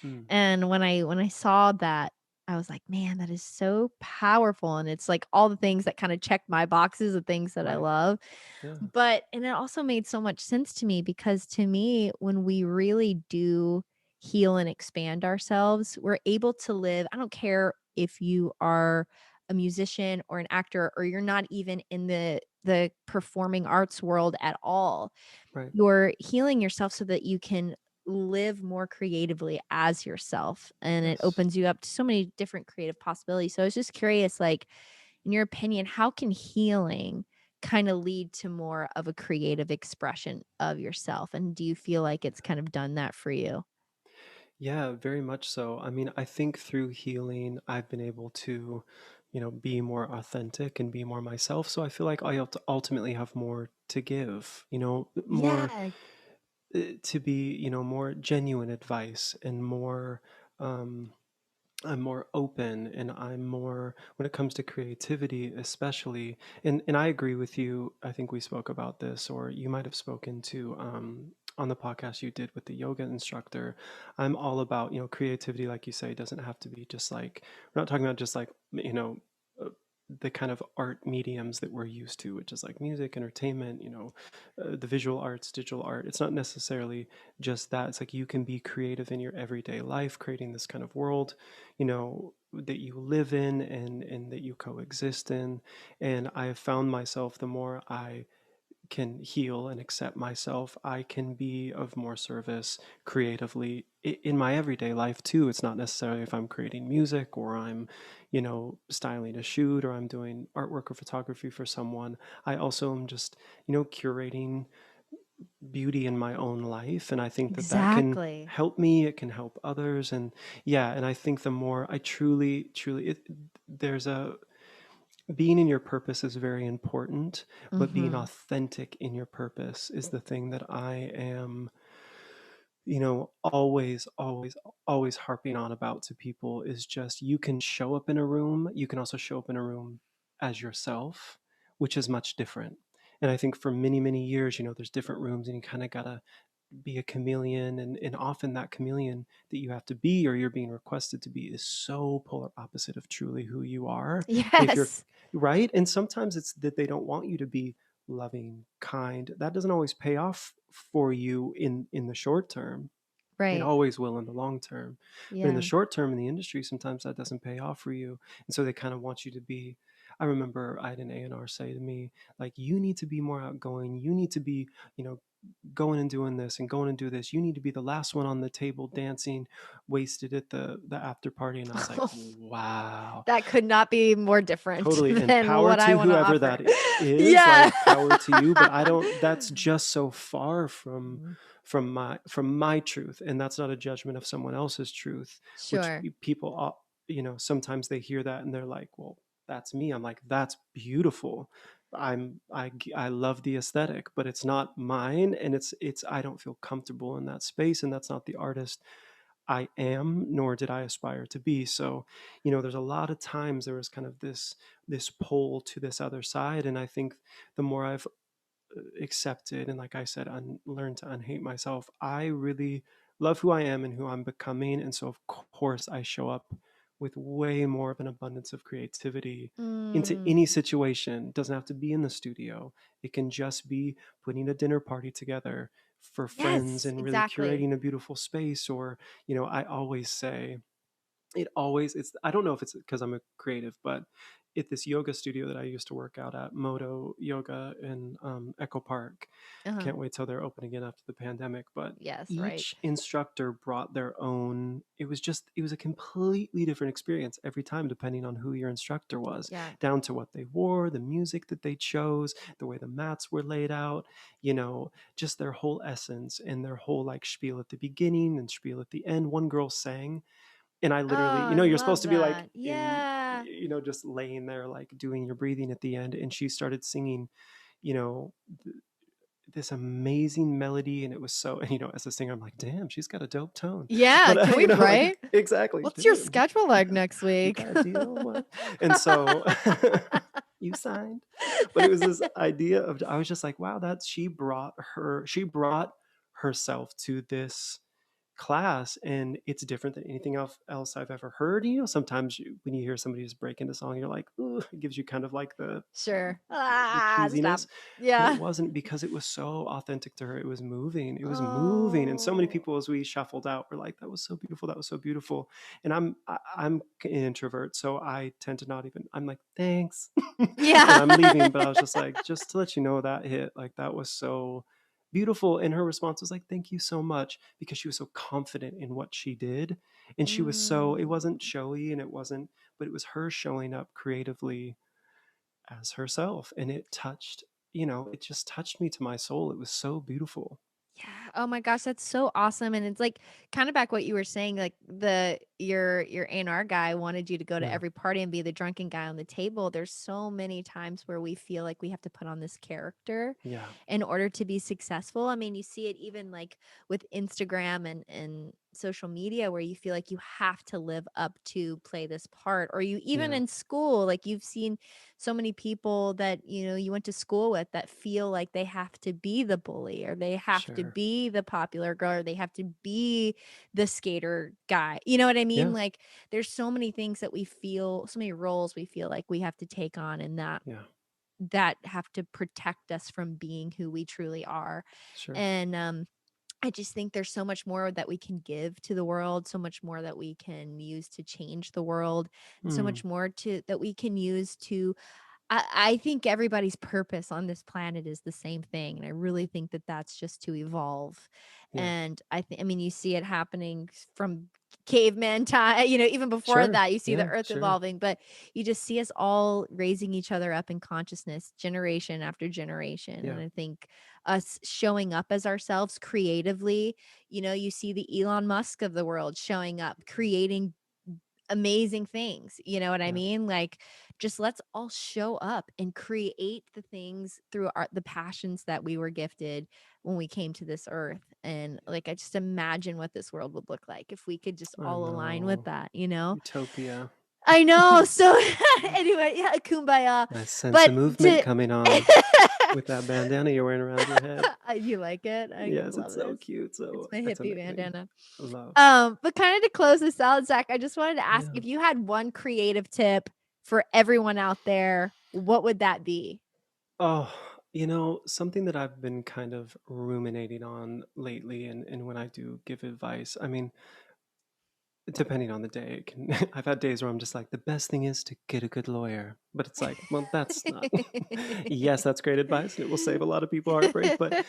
Mm, And when I saw that, I was like, "Man, that is so powerful." And it's like all the things that kinda check my boxes of things that I right. love. Yeah. And it also made so much sense to me because to me, when we really do heal and expand ourselves, we're able to live. I don't care if you are a musician or an actor or you're not even in the performing arts world at all. Right. You're healing yourself so that you can live more creatively as yourself, and it Yes. opens you up to so many different creative possibilities. So I was just curious, like, in your opinion, how can healing kind of lead to more of a creative expression of yourself? And do you feel like it's kind of done that for you? Yeah, very much so. I mean, I think through healing, I've been able to, be more authentic and be more myself. So I feel like I ultimately have more to give, more Yeah, to be, more genuine advice, and more, um, I'm more open, and I'm more when it comes to creativity, especially. And I agree with you. I think we spoke about this, or you might have spoken to on the podcast you did with the yoga instructor. I'm all about, creativity, like you say, doesn't have to be just like, we're not talking about just like, uh, the kind of art mediums that we're used to, which is like music, entertainment, the visual arts, digital art. It's not necessarily just that. It's like you can be creative in your everyday life, creating this kind of world that you live in, and that you coexist in. And I have found myself, the more I can heal and accept myself, I can be of more service creatively in my everyday life too. It's not necessarily if I'm creating music, or I'm styling a shoot, or I'm doing artwork or photography for someone. I also am just curating beauty in my own life, and I think that can exactly. help me, it can help others. And yeah, and I think the more I truly there's a being in your purpose is very important, but being Mhm. authentic in your purpose is the thing that I am always harping on about to people. Is just, you can show up in a room, you can also show up in a room as yourself, which is much different. And I think for many years, there's different rooms, and you kind of gotta be a chameleon, and often that chameleon that you have to be, or you're being requested to be, is so polar opposite of truly who you are. And if you're Yes. right, and sometimes it's that they don't want you to be loving, kind, that doesn't always pay off for you in the short term. It Right. always will in the long term. But in the Yeah. short term in the industry, sometimes that doesn't pay off for you. And so they kind of want you to be. I remember I had an A&R say to me, like, you need to be more outgoing. You need to be, going and doing this and going and do this. You need to be the last one on the table dancing wasted at the after party. And I was like, wow. That could not be more different Totally. And than power what I to want to whoever offer. that is. Yeah. Like, power to you. But that's just so far Mhm. from my truth. And that's not a judgment of someone else's truth, which Sure. people, sometimes they hear that and they're like, well, that's me. I'm like, that's beautiful. I love the aesthetic, but it's not mine. And I don't feel comfortable in that space. And that's not the artist I am, nor did I aspire to be. So, there's a lot of times there was kind of this pull to this other side. And I think the more I've accepted and, like I said, learned to unhate myself, I really love who I am and who I'm becoming. And so of course I show up with way more of an abundance of creativity into Mm. any situation. It doesn't have to be in the studio. It can just be putting a dinner party together for friends Yes, and really exactly. curating a beautiful space. Or, I always say, it's I don't know if it's because I'm a creative, but at this yoga studio that I used to work out at, Moto Yoga in Echo Park, Uh-huh. can't wait till they're open again after the pandemic. But Yes, right. each instructor brought their own. It was a completely different experience every time, depending on who your instructor was, Yeah. down to what they wore, the music that they chose, the way the mats were laid out, just their whole essence and their whole like spiel at the beginning and spiel at the end. One girl sang, and I Oh, literally, I you're supposed love to be like that. in, Yeah. just laying there, like doing your breathing at the end. And she started singing, you know, th- this amazing melody. And it was so, and, as a singer, I'm like, damn, she's got a dope tone. Yeah, But, can we like, write? exactly. What's your Damn, schedule like next you week? got a deal? What? And so you signed. But it was this idea of, I was just like, wow, she brought herself to this class, and it's different than anything else I've ever heard. Sometimes when you hear somebody just break into song, you're like, ooh, it gives you kind of like the Sure. Stop. cheesiness. But it Yeah. wasn't, because it was so authentic to her. It was moving. It was moving. And so many Oh. people, as we shuffled out, were like, that was so beautiful. That was so beautiful. And I'm an introvert, so I tend to not even, I'm like, thanks. Yeah. And I'm leaving, but I was just like, just to let you know, that hit, like, that was so beautiful. And her response was like, thank you so much, because she was so confident in what she did. And she was it wasn't showy, and but it was her showing up creatively as herself. And it just touched me to my soul. It was so beautiful. Yeah. Oh my gosh, that's so awesome. And it's like kind of back what you were saying, like your A&R guy wanted you to go to Yeah. every party and be the drunken guy on the table. There's so many times where we feel like we have to put on this character Yeah. in order to be successful. I mean, you see it even like with Instagram and social media, where you feel like you have to live up to play this part. Or you even Yeah. in school, like you've seen so many people that you went to school with that feel like they have to be the bully, or they have to Sure. be the popular girl, or they have to be the skater guy. You know what I mean? Yeah. Like there's so many things that we feel, so many roles we feel like we have to take on, and Yeah. that have to protect us from being who we truly are. Sure. And I just think there's so much more that we can give to the world, so much more that we can use to change the world, and so much more that we can use to I think everybody's purpose on this planet is the same thing. And I really think that that's just to evolve. Yeah. And I mean, you see it happening from caveman time, even before Sure. that, you see the Yeah. earth Sure. evolving, but you just see us all raising each other up in consciousness, generation after generation. Yeah. And I think us showing up as ourselves creatively, you see the Elon Musk of the world showing up, creating amazing things. You know what I Yeah. mean? Like, just let's all show up and create the things through the passions that we were gifted when we came to this earth. And like, I just imagine what this world would look like if we could just I all align with know. that. Utopia. I know. So anyway, yeah, kumbaya. I sense a But movement coming on with that bandana you're wearing around your head. You like it? I Yes, love it's so this. cute. It's So my it's hippie amazing. bandana. Love. But kind of to close this out, Zach, I just wanted to ask, Yeah. if you had one creative tip for everyone out there, what would that be? Oh, Something that I've been kind of ruminating on lately, and when I do give advice, I mean, depending on the day, it can, I've had days where I'm just like, the best thing is to get a good lawyer. But it's like, well, that's not, yes, that's great advice. And it will save a lot of people heartbreak. But,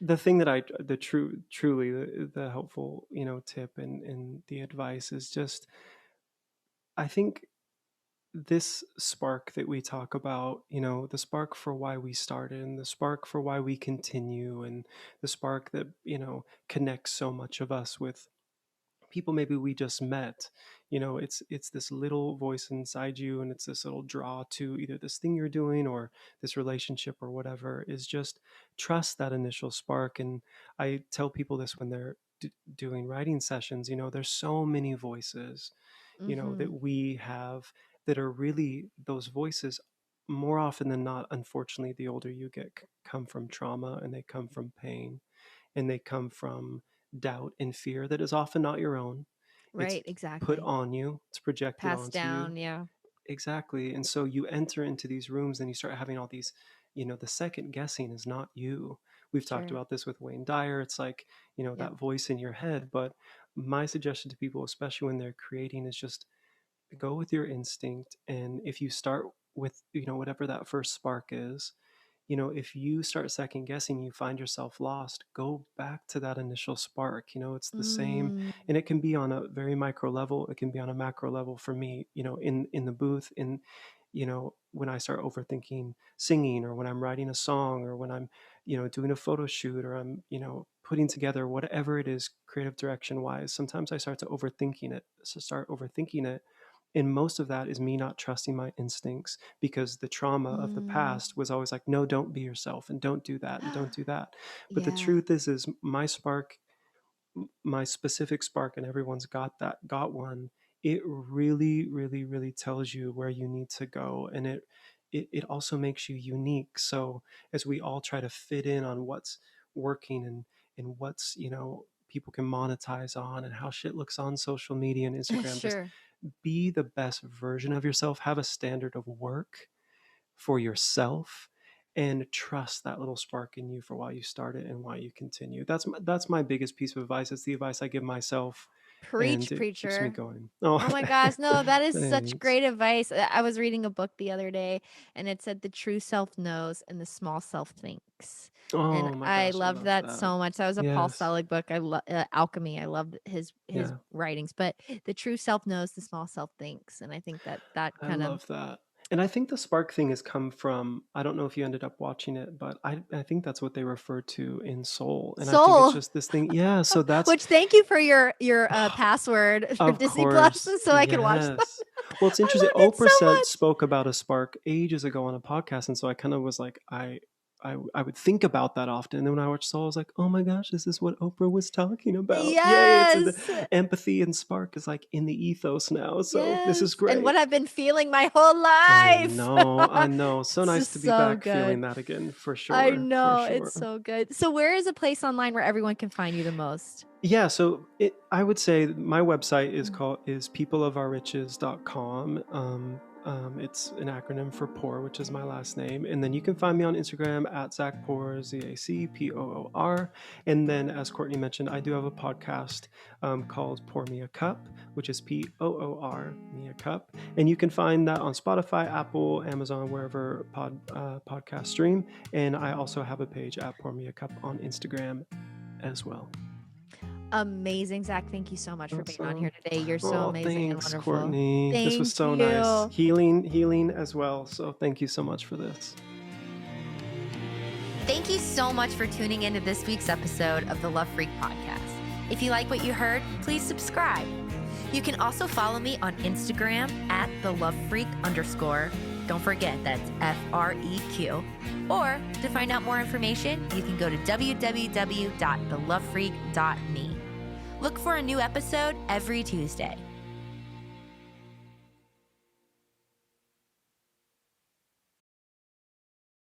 the thing that truly the helpful, tip and the advice is just, I think this spark that we talk about, the spark for why we started and the spark for why we continue and the spark that, connects so much of us with people maybe we just met. It's this little voice inside you, and it's this little draw to either this thing you're doing or this relationship or whatever, is just trust that initial spark. And I tell people this when they're doing writing sessions. There's so many voices that we have that are really those voices. More often than not, unfortunately, the older you get, come from trauma, and they come from pain, and they come from doubt and fear that is often not your own. It's Right, put exactly. on you. It's projected Passed onto down, you. yeah. Exactly. And so you enter into these rooms and you start having all these, the second guessing is not you. We've talked Sure. about this with Wayne Dyer. It's like, Yep. that voice in your head. But my suggestion to people, especially when they're creating, is just go with your instinct. And if you start with, whatever that first spark is, if you start second guessing, you find yourself lost, go back to that initial spark. It's the same, Mm, and it can be on a very micro level. It can be on a macro level for me, in the booth, when I start overthinking singing, or when I'm writing a song, or when I'm, doing a photo shoot, or I'm, putting together whatever it is, creative direction wise. Sometimes I start overthinking it. And most of that is me not trusting my instincts, because the trauma of the mm. past was always like, no, don't be yourself, and don't do that, and don't do that. But the Yeah. truth is my spark, my specific spark, and everyone's got one. It really, really, really tells you where you need to go. And it also makes you unique. So as we all try to fit in on what's working, and what's, people can monetize on, and how shit looks on social media and Instagram, just Sure. be the best version of yourself. Have a standard of work for yourself, and trust that little spark in you for why you started and why you continue. That's my biggest piece of advice. It's the advice I give myself, and Preach, it keeps me preacher. going. Oh my gosh, no, that is such Thanks. great advice. I was reading a book the other day and it said the true self knows and the small self thinks. And Oh my I gosh, I loved love that that. so much. That was a Paul Yes. Selig book. Alchemy. I loved his Yeah, writings, but the true self knows, the small self thinks. And I think that I kind of love that. And I think the spark thing has come from, I don't know if you ended up watching it, but I think that's what they refer to in Soul. And I think it's soul. just this thing. Yeah. So that's, Which thank you for your password for of Disney Plus course, so I can watch that. yes. Well, it's I interesting. loved it so Oprah much. spoke about a spark ages ago on a podcast, and so I kind of was like, I would think about that often. And then when I watched Soul, I was like, oh my gosh, this is what Oprah was talking about. Yay! It's the Yes. empathy and spark is like in the ethos now. So this is Yes. And what great. I've been feeling my whole I life. know, I know. So It's nice just to be so back good. feeling that again, for I sure, for know. It's sure. so good. So where is a place online where everyone can find you the most? Yeah, so I would say my website is peopleofourriches.com. It's an acronym for Poor, which is my last name. And then you can find me on Instagram at Zac Poor, ZACPOOR. And then, as Courtney mentioned, I do have a podcast called Pour Me a Cup, which is POOR, Me a Cup. And you can find that on Spotify, Apple, Amazon, wherever podcast stream. And I also have a page at Pour Me a Cup on Instagram as well. Amazing, Zac. Thank you so much for being on here today. You're so Oh, amazing thanks, and wonderful. Courtney. This was so nice. Healing as well. So thank you so much for this. Thank you so much for tuning into this week's episode of the Love Freq podcast. If you like what you heard, please subscribe. You can also follow me on Instagram at thelovefreq_. Don't forget, that's FREQ. Or to find out more information, you can go to www.thelovefreq.me. Look for a new episode every Tuesday.